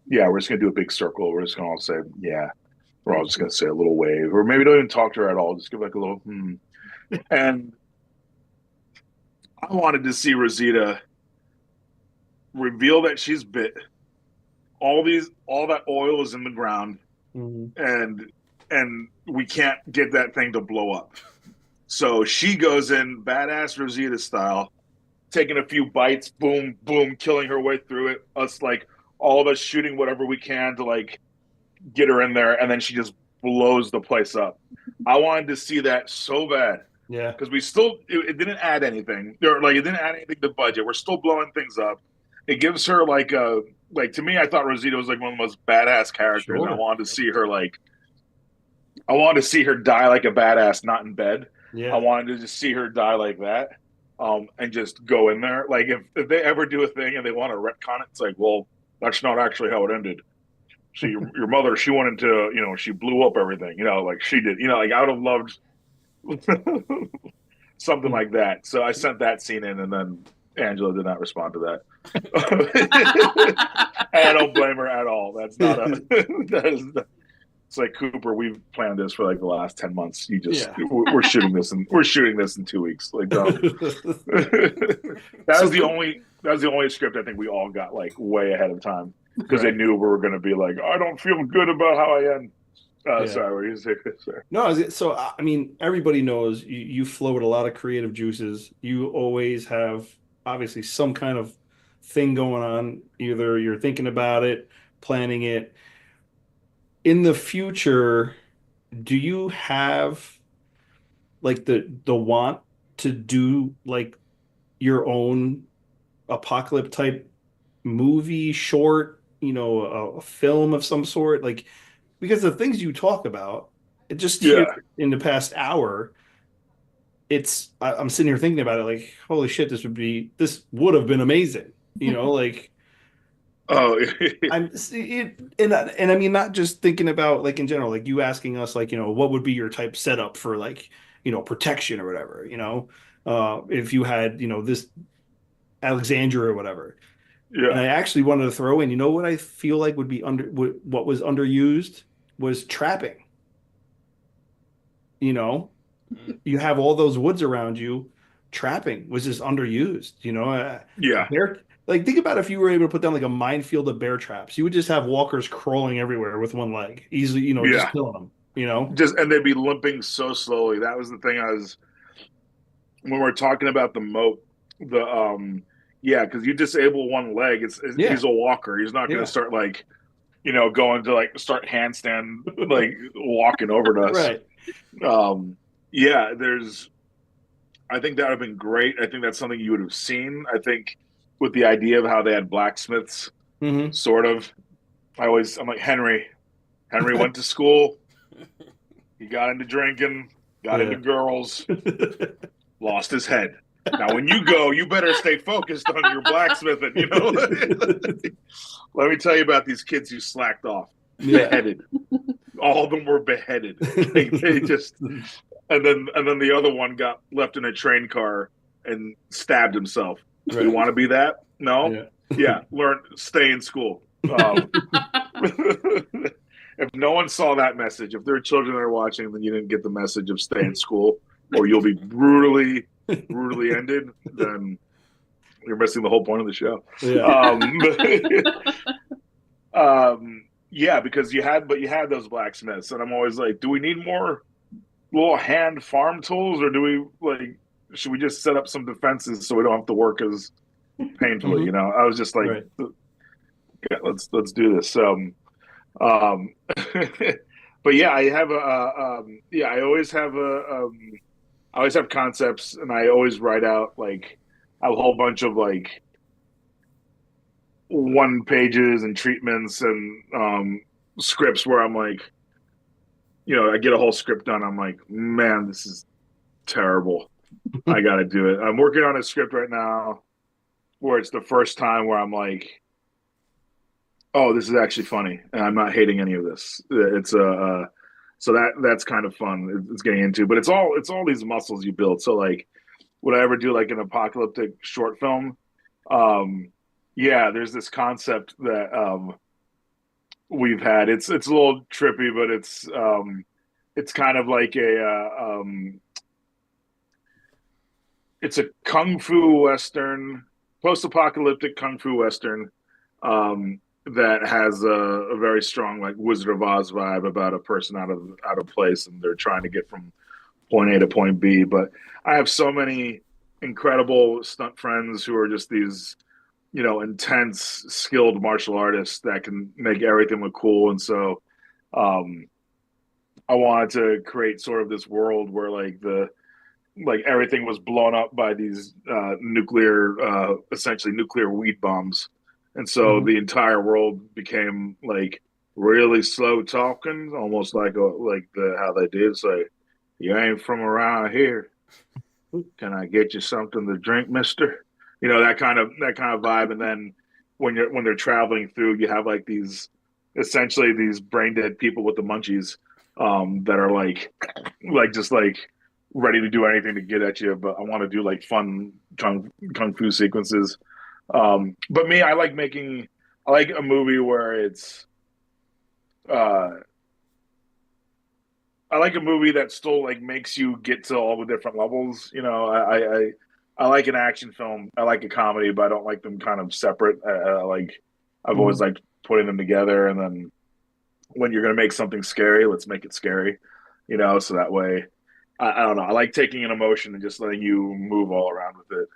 Yeah, we're just gonna do a big circle. We're just gonna all say, yeah. We're all just gonna say a little wave, or maybe don't even talk to her at all. Just give like a little And I wanted to see Rosita reveal that she's bit. All that oil is in the ground, and we can't get that thing to blow up. So she goes in badass Rosita style, taking a few bites, boom, boom, killing her way through it. All of us shooting whatever we can to get her in there, and then she just blows the place up. I wanted to see that so bad. Yeah, because it didn't add anything. It didn't add anything to the budget. We're still blowing things up. It gives her to me, I thought Rosita was one of the most badass characters. Sure. I wanted to see her die like a badass, not in bed. Yeah. I wanted to just see her die like that, and just go in there. Like if they ever do a thing and they want to retcon it, it's like, well, that's not actually how it ended. So your mother, she went into, she blew up everything, like she did. I would have loved something like that. So I sent that scene in, and then Angela did not respond to that. And I don't blame her at all. That's not it's like, Cooper, we've planned this for the last 10 months. We're shooting this in 2 weeks. That was the only script I think we all got way ahead of time, because they knew we were going to be like, I don't feel good about how I end. Sorry, what you say? No, so everybody knows you float a lot of creative juices. You always have obviously some kind of thing going on. Either you're thinking about it, planning it. In the future, do you have the want to do your own apocalypse type movie, short, a film of some sort? Because the things you talk about, it just here in the past hour, I'm sitting here thinking about it holy shit, this would have been amazing. Oh, I'm not just thinking about in general, you asking us what would be your type setup for protection or whatever, if you had this Alexandria or whatever. Yeah. And I actually wanted to throw in, what I feel would be what was underused was trapping. You have all those woods around you. Trapping was just underused. Yeah. Think about if you were able to put down a minefield of bear traps. You would just have walkers crawling everywhere with one leg, easily. Just killing them. And they'd be limping so slowly. That was the thing. When we're talking about the moat, because you disable one leg, he's a walker. He's not going to start going to start handstand walking over to us. Right. I think that would have been great. I think that's something you would have seen. I think with the idea of how they had blacksmiths, sort of. I'm like, Henry went to school. He got into drinking, got into girls, lost his head. Now, when you go, you better stay focused on your blacksmithing, you know? Let me tell you about these kids who slacked off. Beheaded. All of them were beheaded. Like, they just, and then the other one got left in a train car and stabbed himself. Right. You want to be that? No? Yeah. Stay in school. If no one saw that message, if there are children that are watching, then you didn't get the message of stay in school, or you'll be brutally ended, then you're missing the whole point of the show. Yeah. Because you had those blacksmiths, and I'm always like, do we need more little hand farm tools, or do we should we just set up some defenses so we don't have to work as painfully? You know, I was just like, yeah, let's do this. But yeah, I have I always have I always have concepts, and I always write out a whole bunch of one pages and treatments and scripts where I'm like, I get a whole script done. I'm like, man, this is terrible. I got to do it. I'm working on a script right now where it's the first time where I'm like, oh, this is actually funny, and I'm not hating any of this. It's so that's kind of fun. It's getting into, but it's all these muscles you build. So would I ever do an apocalyptic short film? There's this concept that we've had. It's a little trippy, but it's kind of like it's a kung fu western, post-apocalyptic kung fu western. That has a very strong Wizard of Oz vibe about a person out of place, and they're trying to get from point A to point B. But I have so many incredible stunt friends who are just these, intense, skilled martial artists that can make everything look cool. And so I wanted to create sort of this world where everything was blown up by these essentially nuclear weed bombs. And so the entire world became really slow talking, almost how they did say, "You ain't from around here. Can I get you something to drink, mister?" That kind of vibe. And then when they're traveling through, you have these essentially these brain dead people with the munchies that are just ready to do anything to get at you. But I want to do fun kung fu sequences. But me, I like a movie where it's I like a movie that still makes you get to all the different levels. I like an action film. I like a comedy, but I don't like them kind of separate. I've always liked putting them together, and then when you're going to make something scary, let's make it scary. So that way, I don't know. I like taking an emotion and just letting you move all around with it.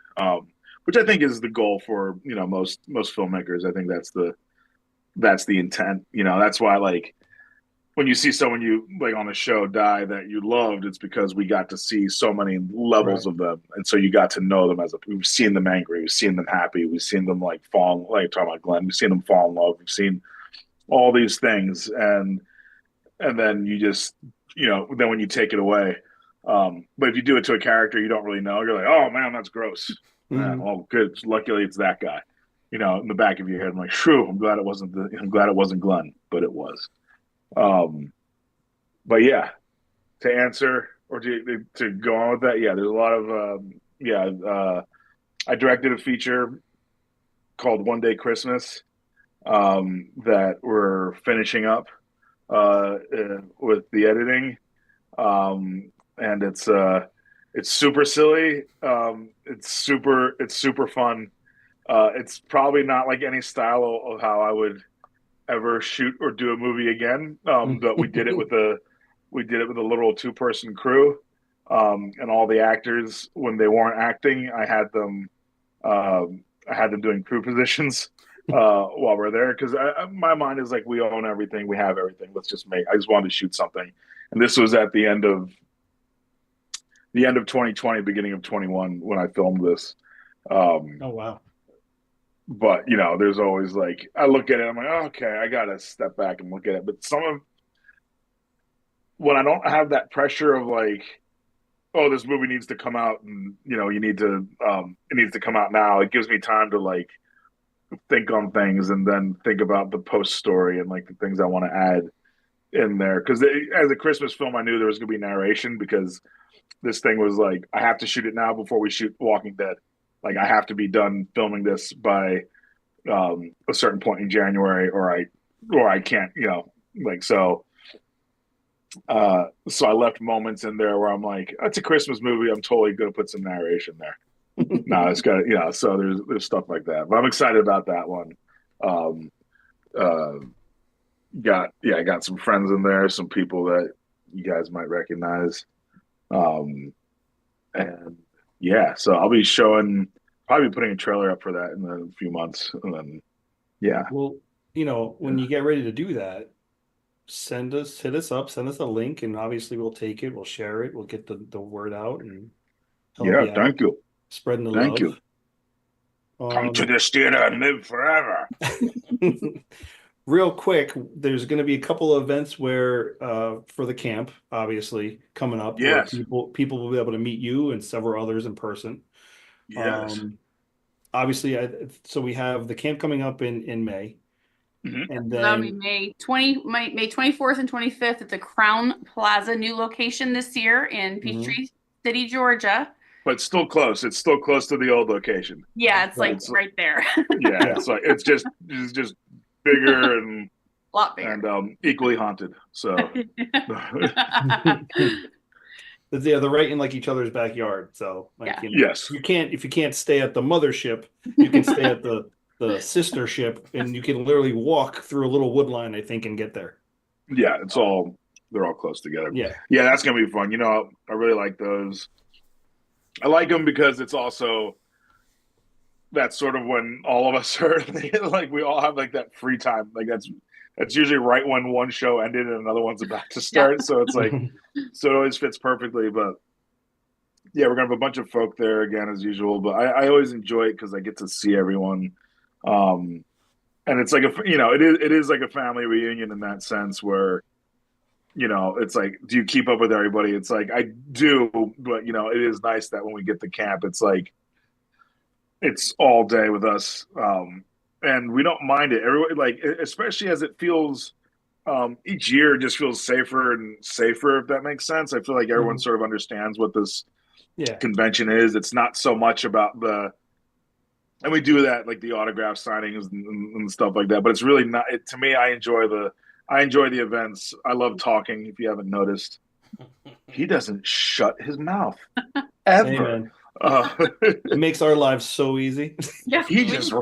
Which I think is the goal for most filmmakers. I think that's the intent. That's why when you see someone you on a show die that you loved, it's because we got to see so many levels of them, and so you got to know them we've seen them angry, we've seen them happy, we've seen them fall, talking about Glenn, we've seen them fall in love, we've seen all these things, and then you just then when you take it away, but if you do it to a character you don't really know, you're like, oh man, that's gross. Well, good. Luckily, it's that guy. In the back of your head, I'm like, "Shoo! I'm glad it wasn't Glenn, but it was." But yeah, to answer or to go on with that, yeah, there's a lot of I directed a feature called One Day Christmas that we're finishing up with the editing, and it's super silly. It's super fun. It's probably not like any style of how I would ever shoot or do a movie again. But we did it with a little 2-person crew, and all the actors, when they weren't acting, I had them doing crew positions while we're there, because my mind is we own everything, we have everything. I just wanted to shoot something, and this was at the end of 2020, beginning of 21 when I filmed this. Oh wow! But there's always I look at it, I'm like, oh, okay, I gotta step back and look at it. But when I don't have that pressure of oh, this movie needs to come out, and you need to it needs to come out now. It gives me time to like think on things and then think about the post story and like the things I want to add in there. Because as a Christmas film, I knew there was going to be narration because this thing was like, I have to shoot it now before we shoot Walking Dead. Like I have to be done filming this by a certain point in January, or I can't, like so. So I left moments in there where I'm like, that's a Christmas movie. I'm totally gonna put some narration there. No, it's got so there's stuff like that. But I'm excited about that one. I got some friends in there, some people that you guys might recognize. And yeah, so I'll be probably putting a trailer up for that in a few months. And then Well, when you get ready to do that, hit us up, send us a link, and obviously we'll take it, we'll share it, we'll get the word out and help thank you. Spreading the thank love. You. Come to this theater and live forever. Real quick, there's going to be a couple of events where for the camp, obviously coming up. Yes, where people will be able to meet you and several others in person. Yes. Obviously, so we have the camp coming up in May. Mm-hmm. And then that'll be May 24th and 25th at the Crown Plaza new location this year in Peachtree City, Georgia. But still close. It's still close to the old location. Yeah, it's right there. Yeah, it's just bigger and a lot bigger and equally haunted. So they're right in like each other's backyard. So yes, if you can't stay at the mothership, you can stay at the sister ship, and you can literally walk through a little wood line, I think, and get there. Yeah, they're all close together. Yeah, that's gonna be fun. I really like those. I like them because it's also that's sort of when all of us are like we all have like that free time. Like that's usually right when one show ended and another one's about to start. So it's like so it always fits perfectly. But yeah, we're gonna have a bunch of folk there again as usual. But I always enjoy it because I get to see everyone. And it's like it is like a family reunion in that sense where it's like, do you keep up with everybody? It's like I do, but it is nice that when we get to camp, it's like it's all day with us, and we don't mind it. Everybody, like, especially as it feels each year just feels safer and safer, if that makes sense. I feel like everyone sort of understands what this convention is. It's not so much about and we do that, like the autograph signings and stuff like that. But it's really not. To me, I enjoy the events. I love talking. If you haven't noticed, he doesn't shut his mouth ever. It makes our lives so easy. Yeah, he just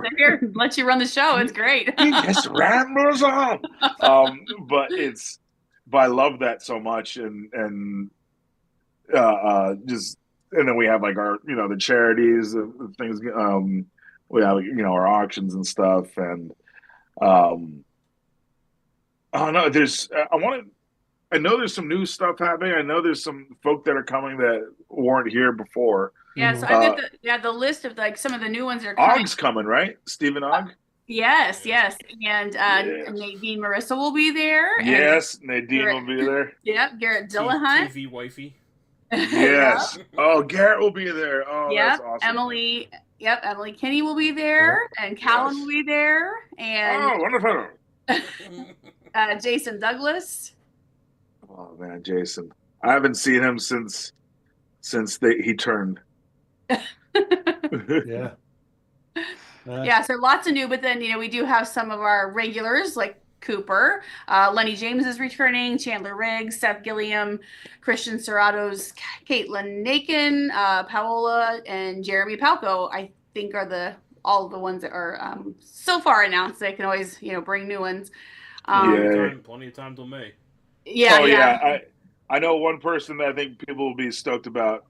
lets you run the show. It's great. He just rambles on. But I love that so much, and just and then we have like our the charities, the things. We have our auctions and stuff, and I don't know. I know there's some new stuff happening. I know there's some folk that are coming that weren't here before. Yeah, so I've got the list of like some of the new ones that are coming. Ogg's coming, right? Stephen Ogg. Yes, and Nadine Marissa will be there. Yes, Nadine will be there. Yep, Garrett Dillahunt. TV wifey. Yes. Oh, Garrett will be be Oh, that's awesome. Emily. Yep, Emily Kinney will be there, and Callan will be there, and wonderful. Jason Douglas. Oh man, Jason! I haven't seen him since he turned. Yeah. Yeah, so lots of new, but then we do have some of our regulars like Cooper, Lenny James is returning, Chandler Riggs, Seth Gilliam, Christian Serrato's Caitlin Nakin, Paola, and Jeremy Palco. I think are all the ones that are so far announced. They can always bring new ones. Plenty of time till May. Yeah. Oh yeah, I know one person that I think people will be stoked about.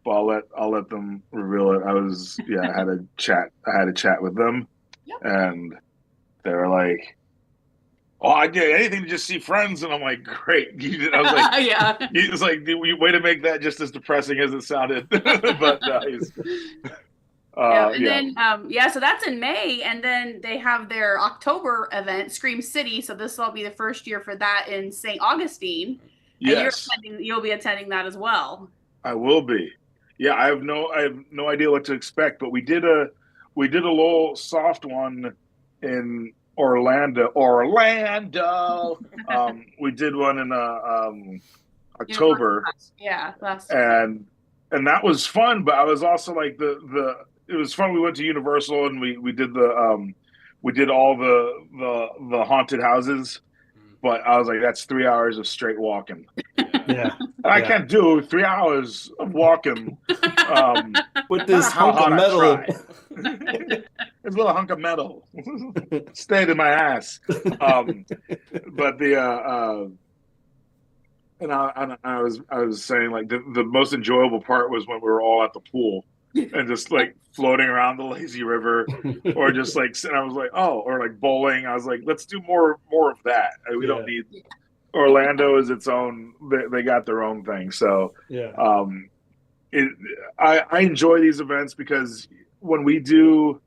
But I'll let them reveal it. I had a chat with them, and they were like, "Oh, I did anything to just see friends," and I'm like, "Great!" I was like, "Yeah." He was like, "Way to make that just as depressing as it sounded." But then so that's in May, and then they have their October event, Scream City. So this will be the first year for that in St. Augustine. Yes, and you'll be attending that as well. I will be. Yeah, I have no idea what to expect, but we did a little soft one in Orlando. We did one in October. Yeah, and that was fun. But I was also like it was fun. We went to Universal and we did we did all the haunted houses. But I was like, that's 3 hours of straight walking. Yeah. I can't do 3 hours of walking with this hunk of metal. This little hunk of metal stayed in my ass. But and I was saying like the most enjoyable part was when we were all at the pool and just like floating around the lazy river, or just like, and I was like, oh, or like bowling. I was like, let's do more of that. We don't need. Orlando is its own. They got their own thing. So yeah. I enjoy these events because when we do,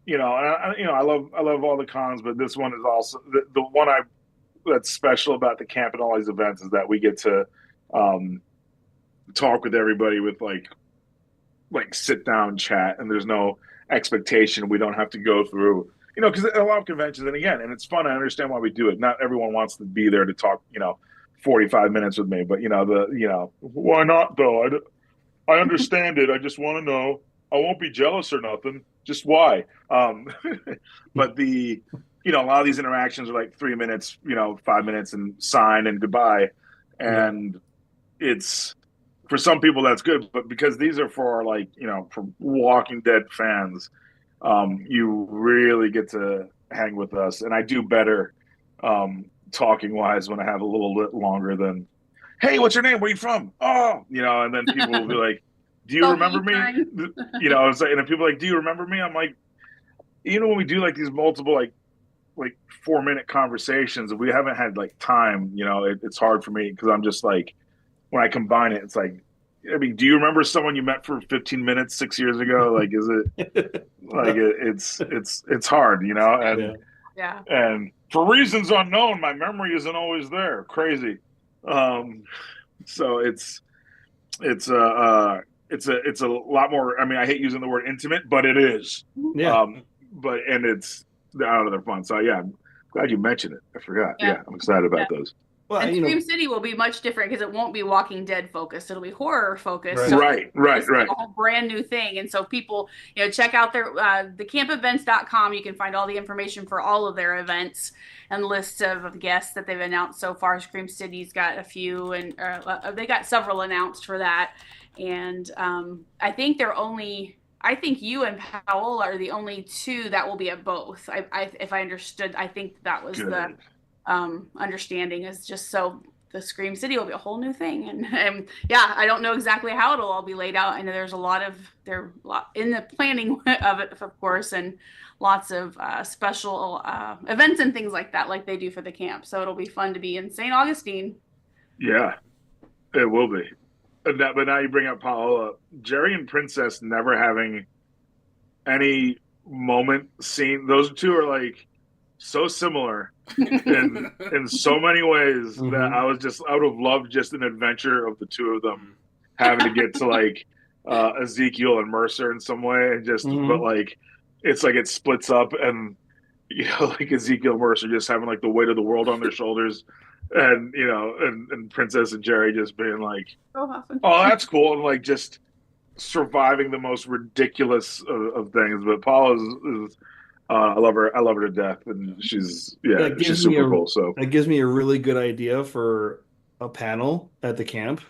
I love all the cons, but this one is also the one that's special about the camp and all these events is that we get to talk with everybody with like sit down chat, and there's no expectation. We don't have to go through, because a lot of conventions, and it's fun. I understand why we do it. Not everyone wants to be there to talk, 45 minutes with me, but why not though? I understand it. I just want to know. I won't be jealous or nothing. Just why? But a lot of these interactions are like 3 minutes, 5 minutes, and sign and goodbye. And it's, for some people that's good, but because these are for for Walking Dead fans, you really get to hang with us. And I do better talking wise when I have a little bit longer than, hey, what's your name? Where are you from? Oh, and then people will be like, do you remember me? And then people are like, do you remember me? I'm like, when we do like these multiple like 4-minute conversations, we haven't had like time, it's hard for me because I'm just like, when I combine it, it's like, I mean, do you remember someone you met for 15 minutes 6 years ago? Like, is it like it's hard, and and for reasons unknown, my memory isn't always there. Crazy. So it's a lot more. I mean, I hate using the word intimate, but it is. Yeah. And it's out of their fun. So yeah, I'm glad you mentioned it. I forgot. Yeah, I'm excited about those. Well, and Scream City will be much different because it won't be Walking Dead focused. It'll be horror focused. Right. So right. A whole brand new thing. And so people, check out their thecampevents.com. You can find all the information for all of their events and lists of guests that they've announced so far. Scream City's got a few, and they got several announced for that. And I think you and Powell are the only two that will be at both. If I understood, I think that was the understanding, is just so the Scream City will be a whole new thing. And yeah, I don't know exactly how it'll all be laid out. I know there's a lot in the planning of it, of course, and lots of special events and things like that, like they do for the camp. So it'll be fun to be in St. Augustine. Yeah, it will be. But now you bring up Paola, Jerry and Princess never having any moment seen. Those two are like so similar in so many ways that I would have loved just an adventure of the two of them having to get to like Ezekiel and Mercer in some way, and just but like it's like it splits up, and like Ezekiel and Mercer just having like the weight of the world on their shoulders, and and Princess and Jerry just being like, oh, that's cool, and like just surviving the most ridiculous of things. But Paul is I love her to death, and she's super cool. So that gives me a really good idea for a panel at the camp.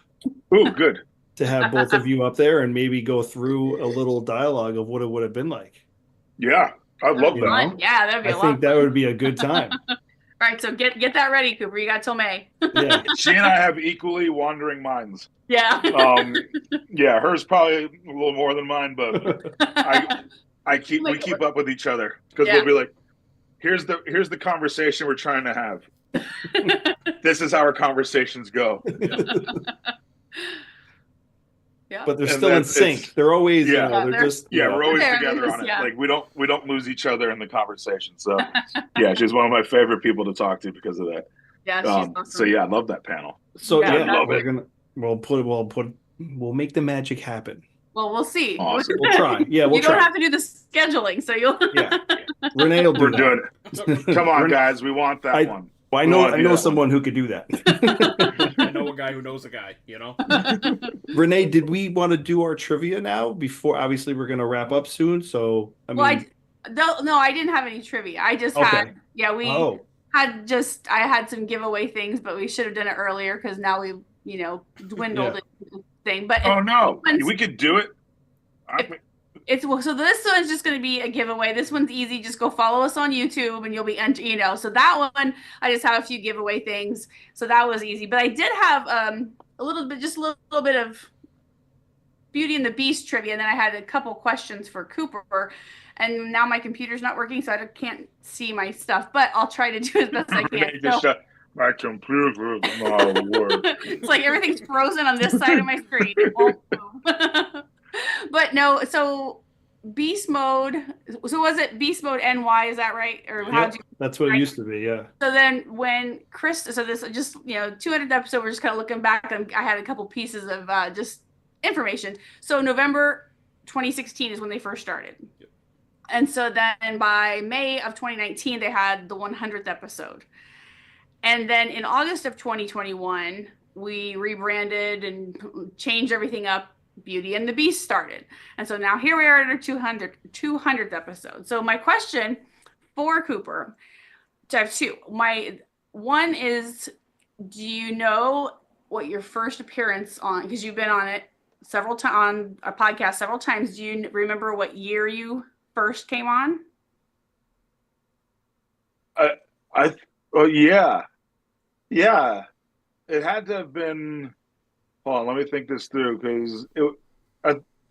Ooh, good. To have both of you up there and maybe go through a little dialogue of what it would have been like. Yeah, I'd love that. Fun. Yeah, that'd be a lot. I think that would be a good time. All right, so get that ready, Cooper. You got till May. Yeah. She and I have equally wandering minds. Yeah. Yeah, hers probably a little more than mine, but we keep up with each other because we'll be like, here's the conversation we're trying to have. This is how our conversations go. Yeah. But they're still in sync. They're always they're just we're always together on it. Like we don't lose each other in the conversation. So yeah, she's one of my favorite people to talk to because of that. Yeah, she's awesome. So yeah, I love that panel. So we'll put We'll make the magic happen. Well, we'll see. Awesome. We'll try. Yeah, we'll you try. don't have to do the scheduling, so you'll. Yeah, Renee will do We're that. doing it. Come on, guys. We want that one. Well, I know someone who could do that. I know a guy who knows a guy, Renee, did we want to do our trivia now? Before, obviously, we're going to wrap up soon. So, I didn't have any trivia. I just had, I had some giveaway things, but we should have done it earlier because now we, dwindled the thing. But we could do it. So this one's just going to be a giveaway. This one's easy. Just go follow us on YouTube and you'll be So that one, I just have a few giveaway things. So that was easy. But I did have a little bit of Beauty and the Beast trivia. And then I had a couple questions for Cooper. And now my computer's not working, so I can't see my stuff. But I'll try to do as best I can. My computer is not working. It's like everything's frozen on this side of my screen. It won't move. But no, so Beast Mode. So was it Beast Mode NY? Is that right? Or that's what it used to be. Yeah. So then when so this just 200th episode, we're just kind of looking back, and I had a couple pieces of just information. So November 2016 is when they first started, and so then by May of 2019 they had the 100th episode, and then in August of 2021 we rebranded and changed everything up. Beauty and the Beast started. And so now here we are at our 200th episode. So my question for Cooper, I have two. My one is, do you know what your first appearance on, because you've been on it several times, on a podcast several times, do you remember what year you first came on? Yeah. It had to have been. Hold on, let me think this through, because it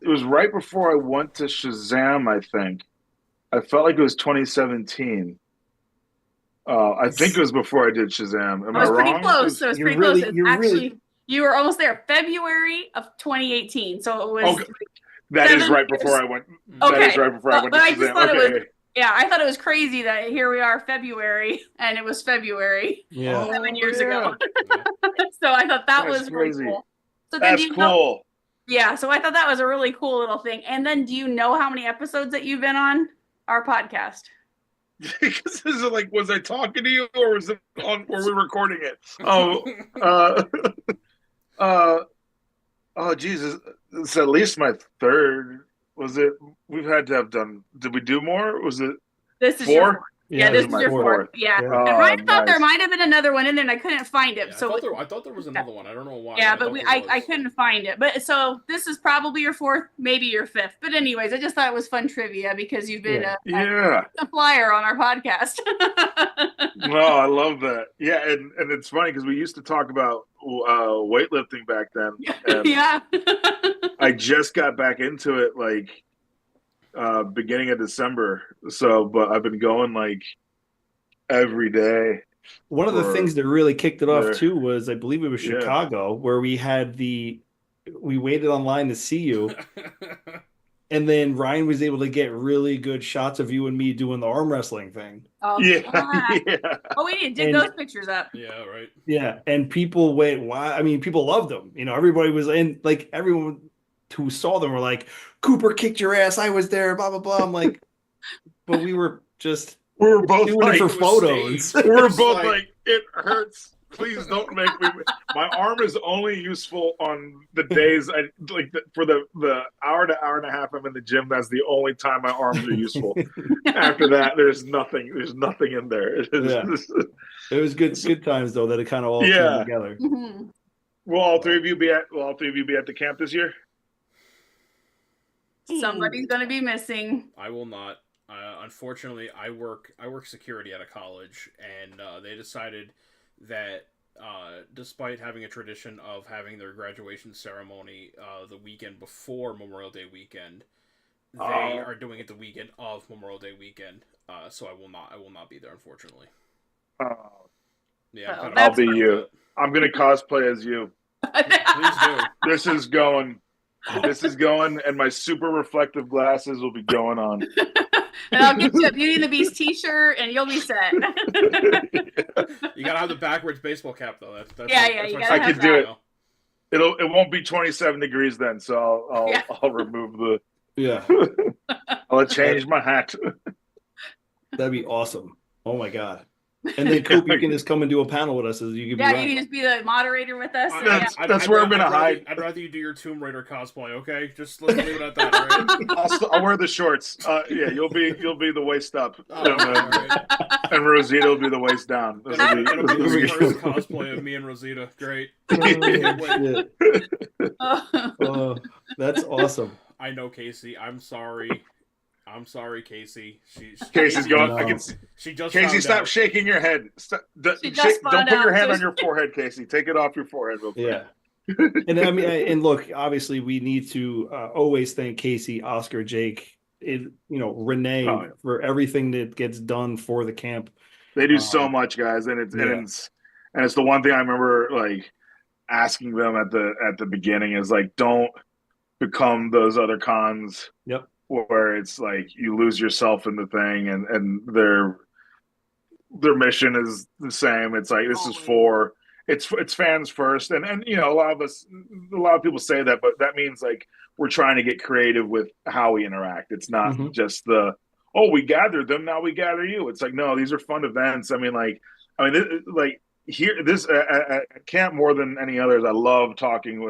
was right before I went to Shazam, I think. I felt like it was 2017. I think it was before I did Shazam. Am I wrong? Pretty close. It was pretty close. You were almost there. February of 2018. So it was. That is right before I went. That is right before I went to Shazam. I just thought it was. Yeah, I thought it was crazy that here we are February, and it was February 7 years ago. So I thought that was crazy. Really cool. So then That's cool. Yeah, so I thought that was a really cool little thing. And then do you know how many episodes that you've been on our podcast? Because is it like, was I talking to you, or was it on? Were we recording it? Jesus, it's at least my third. Was it? We've had to have done. Did we do more? Was it? This is 4? Your Yeah, this is your fourth. Yeah. And Ryan thought there might have been another one in there, and I couldn't find it. Yeah, I thought there was another one. I don't know why. Yeah, but I couldn't find it. But so this is probably your fourth, maybe your fifth. But anyways, I just thought it was fun trivia because you've been a flyer on our podcast. No, I love that. Yeah, and it's funny because we used to talk about weightlifting back then. And yeah. I just got back into it beginning of December. So, but I've been going like every day. One of the things that really kicked it off too was, I believe it was Chicago, where we waited online to see you. And then Ryan was able to get really good shots of you and me doing the arm wrestling thing. Oh, yeah. Oh, we need to dig those pictures up. Yeah, right. Yeah, and people people loved them. Everybody was in, like, everyone who saw them were like, Cooper kicked your ass, I was there, blah blah blah. I'm like, but we were both doing it for photos. We were both like, it hurts. Please don't make me. My arm is only useful on the days for the hour to hour and a half I'm in the gym. That's the only time my arms are useful. After that, there's nothing. There's nothing in there. It was good times though, that it kind of all came together. Mm-hmm. Will all three of you be at the camp this year? Somebody's going to be missing. I will not. Unfortunately, I work security at a college, and they decided that despite having a tradition of having their graduation ceremony the weekend before Memorial Day weekend, they are doing it the weekend of Memorial Day weekend. So I will not be there, unfortunately. Yeah, I'll be you. I'm gonna cosplay as you. Please do. This is going, and my super reflective glasses will be going on. And I'll get you a Beauty and the Beast t-shirt, and you'll be set. You gotta have the backwards baseball cap, though. That's you gotta I could do it. It won't be 27 degrees then, so I'll remove the. Yeah. I'll change my hat. That'd be awesome. Oh my god. And then Coop, you can just come and do a panel with us. You can be you can just be the moderator with us. That's where I'm gonna hide. I'd rather you do your Tomb Raider cosplay. Okay, just let's leave it at that. Right? I'll wear the shorts. Yeah, you'll be the waist up, right. And Rosita will be the waist down. It'll be the first cosplay of me and Rosita. Great. That's awesome. I know, Casey. I'm sorry. Casey. Casey's going. I can. She just. Casey, stop shaking your head. Don't put your hand on your forehead, Casey. Take it off your forehead real quick. Yeah. And I mean, and look, obviously, we need to always thank Casey, Oscar, Jake, Renee for everything that gets done for the camp. They do so much, guys, and it's the one thing I remember like asking them at the beginning is like, don't become those other cons. Yep. Where it's like you lose yourself in the thing, and their mission is the same. It's like this is for it's fans first, and a lot of people say that, but that means like we're trying to get creative with how we interact. It's not just we gathered them, now we gather you. It's like, no, these are fun events. I mean, here this at camp more than any others. I love talking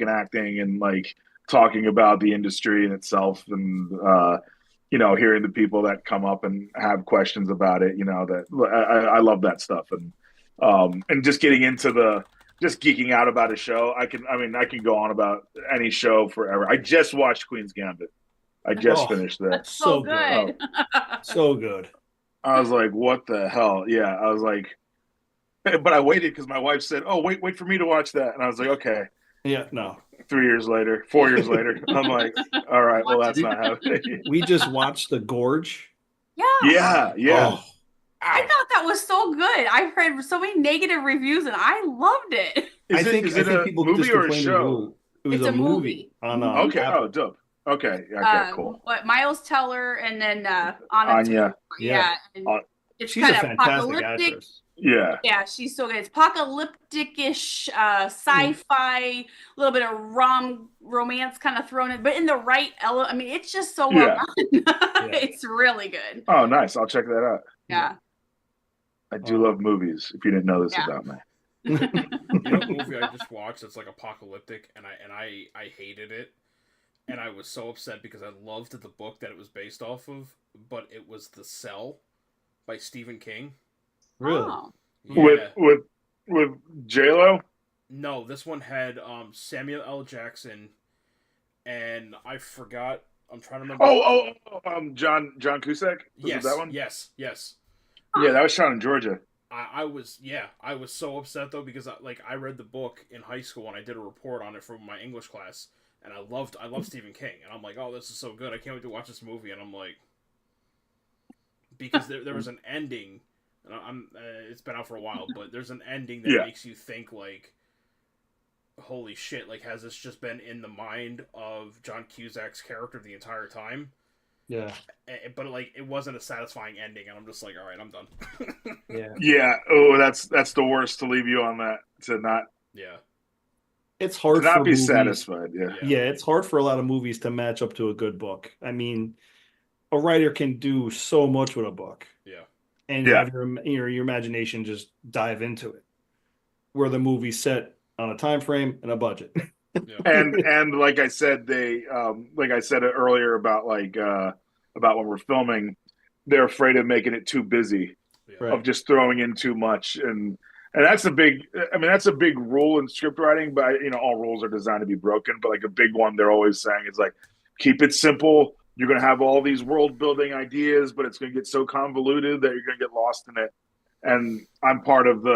acting and like talking about the industry in itself, and hearing the people that come up and have questions about it. I love that stuff, and just getting into just geeking out about a show. I can go on about any show forever. I just watched Queen's Gambit. I just finished that. That's so good. So good. I was like, what the hell? Yeah, I was like, but I waited because my wife said, "Oh, wait for me to watch that," and I was like, okay. Yeah, no. 4 years later, I'm like, all right, well, that's not happening. We just watched The Gorge. Yeah. Oh. I thought that was so good. I've heard so many negative reviews, and I loved it. I think people movie or a show? It was a movie. Okay. Oh, dope. Okay. Okay. Cool. What Miles Teller and then Anya. Yeah. It's she's kind a of fantastic apocalyptic. actress. Yeah, she's so good. It's apocalyptic-ish, sci-fi, a little bit of romance kind of thrown in, but in the right element. I mean, it's just so well done. It's really good. Oh, nice. I'll check that out. Yeah. I do love movies, if you didn't know this about me. A movie I just watched that's like apocalyptic, and I hated it. And I was so upset because I loved the book that it was based off of, but it was The Cell by Stephen King. Really? Oh. Yeah. With J-Lo? No, this one had Samuel L. Jackson, and I forgot. I'm trying to remember. John Cusack? Yes, that one? Yes. Yeah, that was shot in Georgia. I was so upset though because I read the book in high school and I did a report on it for my English class, and I love Stephen King, and I'm like, oh, this is so good, I can't wait to watch this movie, and I'm like, because there was an ending. It's been out for a while, but there's an ending that makes you think like, holy shit, like has this just been in the mind of John Cusack's character the entire time? Yeah. But like it wasn't a satisfying ending, and I'm just like, all right, I'm done. Yeah. Oh, that's the worst to leave you on that, to not. Yeah. It's hard to not for be movies. Satisfied. Yeah, it's hard for a lot of movies to match up to a good book. I mean, a writer can do so much with a book. Yeah. And have your imagination just dive into it, where the movie's set on a time frame and a budget. and like I said, like I said earlier about when we're filming, they're afraid of making it too busy, of just throwing in too much, and that's a big rule in script writing. But all rules are designed to be broken. But like a big one, they're always saying is like, keep it simple. You're going to have all these world building ideas, but it's going to get so convoluted that you're going to get lost in it. And I'm part of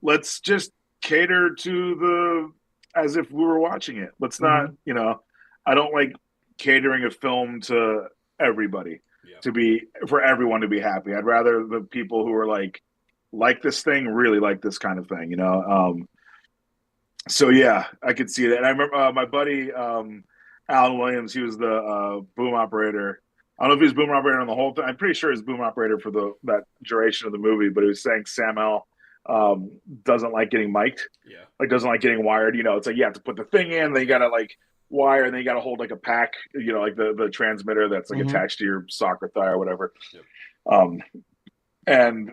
let's just cater to as if we were watching it. Let's not, I don't like catering a film to everybody for everyone to be happy. I'd rather the people who are like this thing, really like this kind of thing, So yeah, I could see that. And I remember my buddy, Alan Williams, he was the boom operator. I don't know if he was boom operator on the whole thing. I'm pretty sure he was boom operator for that duration of the movie, but he was saying Sam L doesn't like getting mic'd. Yeah. Like doesn't like getting wired. You know, it's like you have to put the thing in, then you gotta like wire, and then you gotta hold like a pack, you know, like the transmitter that's like attached to your sock or thigh or whatever. Yep. And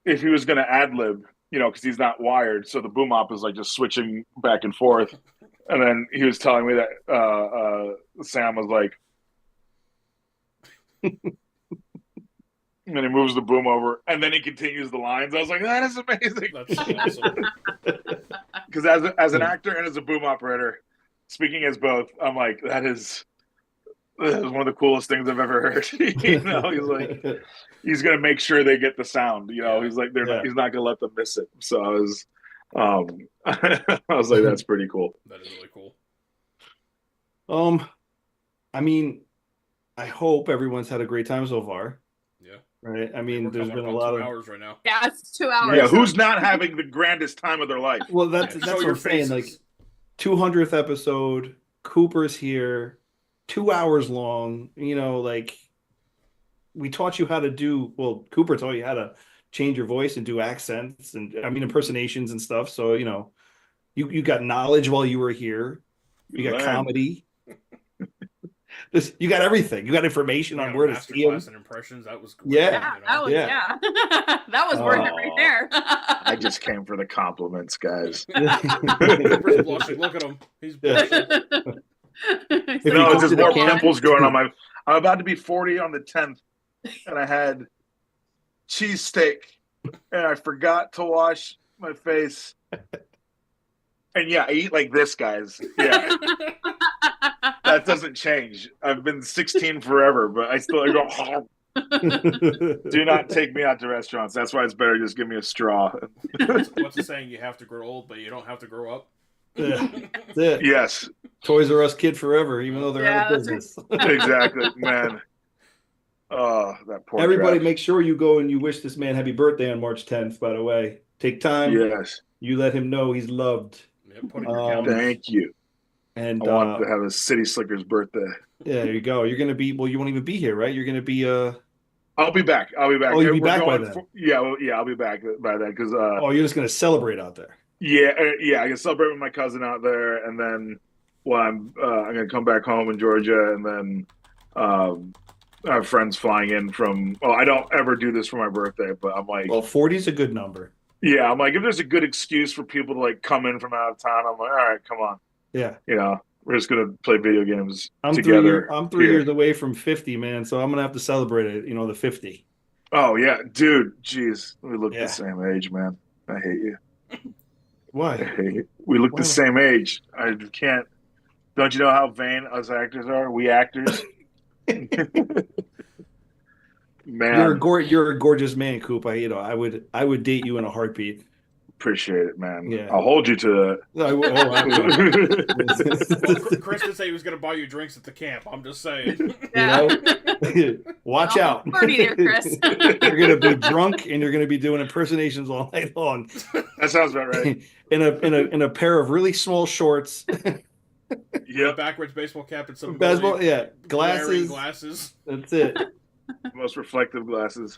if he was gonna ad lib, you know, because he's not wired, so the boom op is like just switching back and forth. And then he was telling me that Sam was like, and then he moves the boom over, and then he continues the lines. I was like, that is amazing. That's awesome. Because as an actor and as a boom operator, speaking as both, I'm like, that is one of the coolest things I've ever heard. You know, he's like, he's gonna make sure they get the sound. You know, he's like, he's not gonna let them miss it. So I was, I was like, that's pretty cool. That is really cool. I mean, I hope everyone's had a great time so far. Yeah. Right. I mean, there's been a lot of 2 hours right now. Yeah, it's 2 hours. Yeah, who's not having the grandest time of their life? Well, that's what I'm saying. Like 200th episode, Cooper's here, 2 hours long. You know, like we taught you how to do. Well, Cooper taught you how to change your voice and do accents and I mean impersonations and stuff. So you know, you got knowledge while you were here. You got comedy. You got everything. You got information on where to see him. And impressions. That was great. Yeah. That was worth it right there. I just came for the compliments, guys. Cooper's blushing. Look at him. He's blushing. It's just more pimples going on my. I'm about to be 40 on the 10th, and I had cheesesteak, and I forgot to wash my face. And yeah, I eat like this, guys. Yeah. That doesn't change. I've been 16 forever, but I still go. Do not take me out to restaurants. That's why it's better just give me a straw. What's the saying? You have to grow old, but you don't have to grow up. Yeah. That's it. Yes. Toys R Us kid forever, even though they're out of business. Exactly, man. Oh, that poor. Everybody, crap. make sure you go and you wish this man happy birthday on March 10th. By the way, take time. Yes. You let him know he's loved. Yeah, put it in your calendar. Thank you. And I want to have a City Slickers birthday. Yeah, there you go. You're gonna be. Well, you won't even be here, right? You're gonna be. I'll be back. Oh, you'll be back by then. I'll be back by then because. Oh, you're just gonna celebrate out there. Yeah. I can celebrate with my cousin out there, and then, I'm gonna come back home in Georgia, and then, I have friends flying in from. Well, I don't ever do this for my birthday, but I'm like. Well, 40 is a good number. Yeah, I'm like, if there's a good excuse for people to like come in from out of town, I'm like, all right, come on. Yeah. You know, we're just gonna play video games I'm together. I'm 3 years away from 50, man. So I'm gonna have to celebrate it. You know, the 50. Oh yeah, dude. Jeez, we look the same age, man. I hate you. Why? I hate you. We look the same age. I can't. Don't you know how vain us actors are? We actors. Man, you're a gorgeous man, Coop. I would date you in a heartbeat. Appreciate it, man. Yeah. I'll hold you to it. Well, Chris did say he was going to buy you drinks at the camp. I'm just saying. Yeah. You know? Watch out. Party there, Chris. You're going to be drunk and you're going to be doing impersonations all night long. That sounds about right. In a pair of really small shorts. Yeah, backwards baseball cap and some glasses. That's it. Most reflective glasses.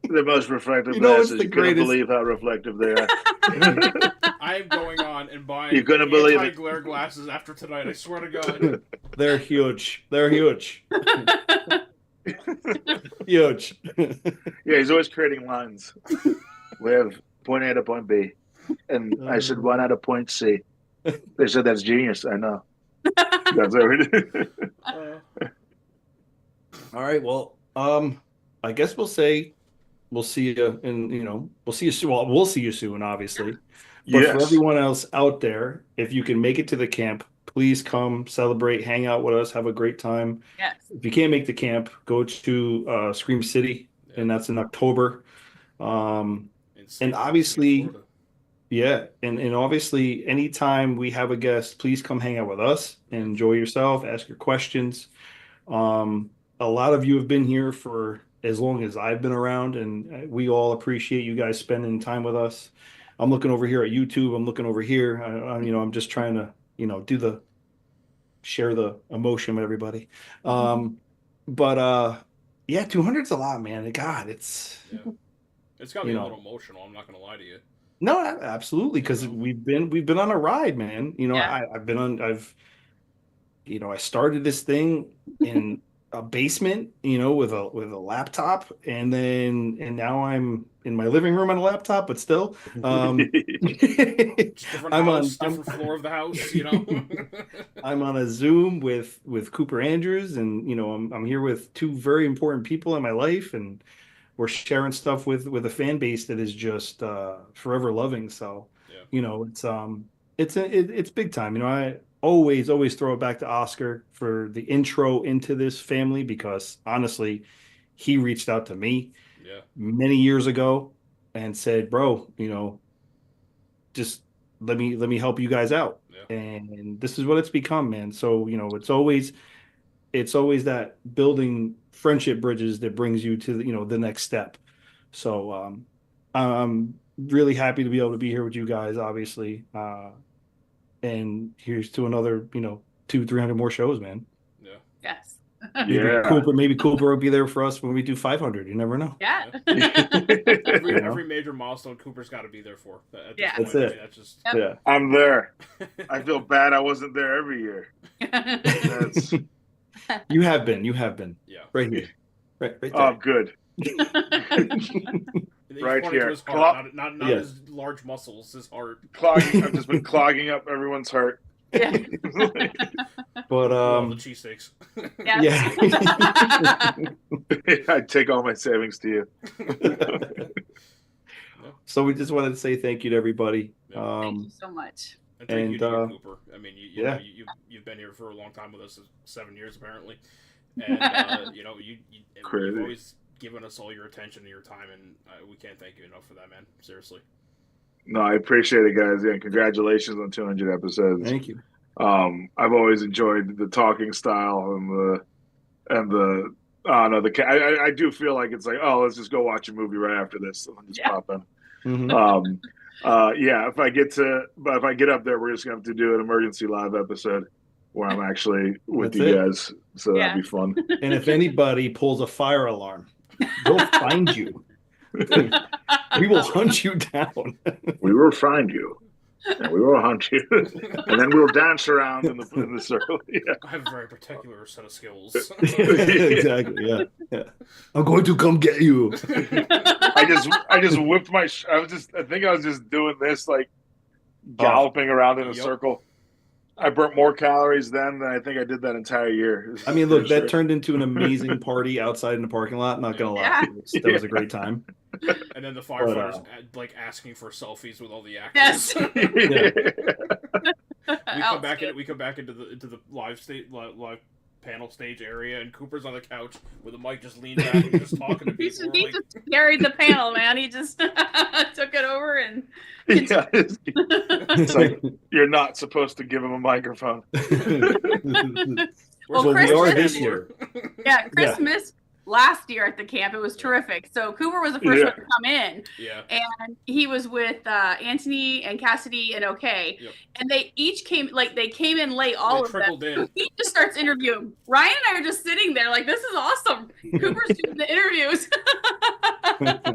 The most reflective glasses. You couldn't believe how reflective they are. I am going on and buying anti-glare glasses after tonight. I swear to God. They're huge. Huge. Yeah, he's always creating lines. We have point A to point B, and I said one out of point C. They said that's genius. I know. That's everything. All right. Well, I guess we'll see you, and we'll see you soon. Well, we'll see you soon, obviously. But for everyone else out there, if you can make it to the camp, please come celebrate, hang out with us, have a great time. Yes. If you can't make the camp, go to Scream City, and that's in October. And obviously, and obviously, anytime we have a guest, please come hang out with us and enjoy yourself, ask your questions. A lot of you have been here for as long as I've been around, and we all appreciate you guys spending time with us. I'm looking over here at YouTube. I'm looking over here. I'm just trying to, share the emotion with everybody. But 200's a lot, man. God, it's It's got to be a little emotional. I'm not going to lie to you. No, absolutely, because we've been on a ride, man. I started this thing in a basement, with a laptop, and now I'm in my living room on a laptop, but still, different house, different floor of the house, I'm on a Zoom with Cooper Andrews, and I'm here with two very important people in my life, and we're sharing stuff with a fan base that is just forever loving. So, it's big time. I always throw it back to Oscar for the intro into this family, because honestly, he reached out to me many years ago and said, bro, just let me help you guys out. And this is what it's become, man. So, it's always that building friendship bridges that brings you to the next step. So I'm really happy to be able to be here with you guys, obviously. And here's to another, 200-300 more shows, man. Yeah. Yes. Maybe Cooper will be there for us when we do 500. You never know. Yeah. Every major milestone, Cooper's got to be there for. That's it. That's just. Yep. I'm there. I feel bad I wasn't there every year. You have been. Yeah. Right here. Right there. Oh, good. Right here. His heart, not his large muscles, his heart. I've just been clogging up everyone's heart. Yeah. But the cheesesteaks. Yeah. I take all my savings to you. So we just wanted to say thank you to everybody. Thank you so much. And thank you to you, Cooper. I mean, you've been here for a long time with us, 7 years apparently, and you've always given us all your attention and your time, and we can't thank you enough for that, man. Seriously. No, I appreciate it, guys. Yeah, congratulations on 200 episodes. Thank you. I've always enjoyed the talking style and the I do feel like it's like, oh, let's just go watch a movie right after this and just pop in. Mm-hmm. If I get up there, we're just gonna have to do an emergency live episode where I'm actually with you guys. So that'd be fun. And if anybody pulls a fire alarm, we'll find you. We will hunt you down. We will find you. And we will hunt you. And then we'll dance around in the circle. Yeah. I have a very particular set of skills. Exactly. Yeah. I'm going to come get you. I just whipped my. I think I was just doing this, like galloping around in a circle. I burnt more calories then than I think I did that entire year. I mean, look, that turned into an amazing party outside in the parking lot. Not gonna lie, that was a great time. And then the firefighters like asking for selfies with all the actors. Yes. We come back into the live panel stage area, and Cooper's on the couch with a mic, just leaned back and just talking to people. He just carried the panel, man. He just took it over and. Yeah, it's like you're not supposed to give him a microphone. Well, we are this year. Yeah, Christmas last year at the camp. It was terrific. So Cooper was the first one to come in. Yeah. And he was with Anthony and Cassidy and OK. Yep. And they each came in late, all of them. In. He just starts interviewing. Ryan and I are just sitting there like, this is awesome. Cooper's doing the interviews.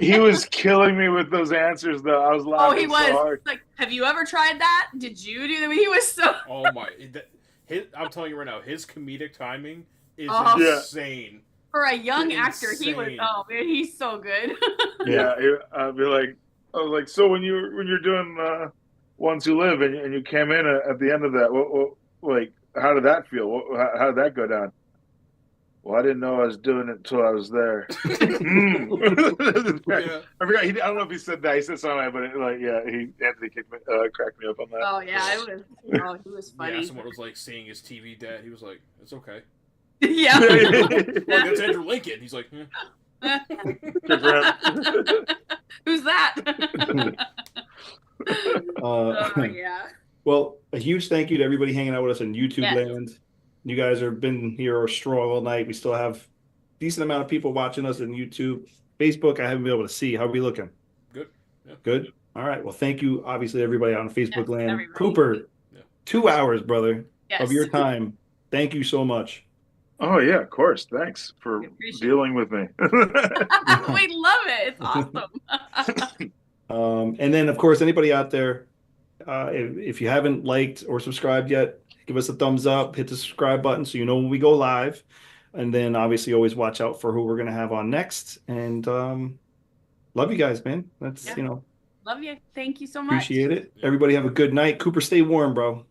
He was killing me with those answers, though. I was laughing. Oh, he was. So hard. Like, have you ever tried that? Did you do that? He was so. Oh my! I'm telling you right now, his comedic timing is insane. For a young actor, he was. Oh man, he's so good. I'd be like, I was like, so when you're doing Ones Who Live and you came in at the end of that, what how did that feel? How did that go down? Well, I didn't know I was doing it until I was there. I forgot. I don't know if he said that. He said something, but Anthony cracked me up on that. Oh yeah, it was. Oh, he was funny. Yeah, someone was like seeing his TV debt. He was like, "It's okay." Yeah. Well, that's Andrew Lincoln. He's like, Who's that? Yeah. Well, a huge thank you to everybody hanging out with us in YouTube land. You guys have been here strong all night. We still have a decent amount of people watching us on YouTube. Facebook, I haven't been able to see. How are we looking? Good. Yeah. Good? All right. Well, thank you, obviously, everybody on Facebook land. Everybody. Cooper, 2 hours, brother, of your time. Thank you so much. Oh yeah, of course. Thanks for dealing with me. We love it. It's awesome. And then, of course, anybody out there, if you haven't liked or subscribed yet, give us a thumbs up, hit the subscribe button so you know when we go live. And then obviously always watch out for who we're going to have on next. And love you guys, man. That's, Love you. Thank you so much. Appreciate it. Everybody have a good night. Cooper, stay warm, bro.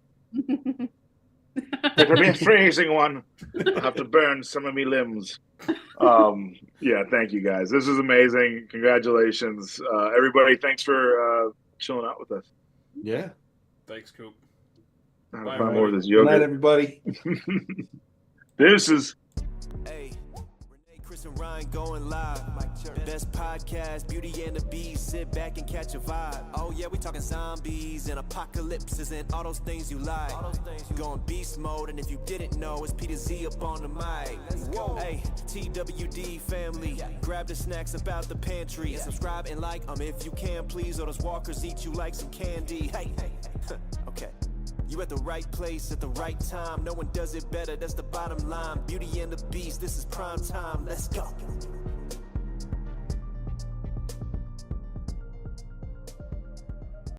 It'll be a freezing one. I'll have to burn some of me limbs. Yeah, thank you guys. This is amazing. Congratulations. Everybody, thanks for chilling out with us. Yeah. Thanks, Coop. Have fun more of this yoga. Good night, everybody. Deuces. Hey, Renee, Chris, and Ryan going live. Best podcast, Beauty and the Beast. Sit back and catch a vibe. Oh yeah, we talking zombies and apocalypses and all those things you like. Going beast mode, and if you didn't know, it's Peter Z up on the mic. Whoa, hey, TWD family, grab the snacks about the pantry. Subscribe and like if you can, please, or those walkers eat you like some candy. Hey, okay. You at the right place at the right time. No one does it better, that's the bottom line. Beauty and the Beast, this is prime time. Let's go.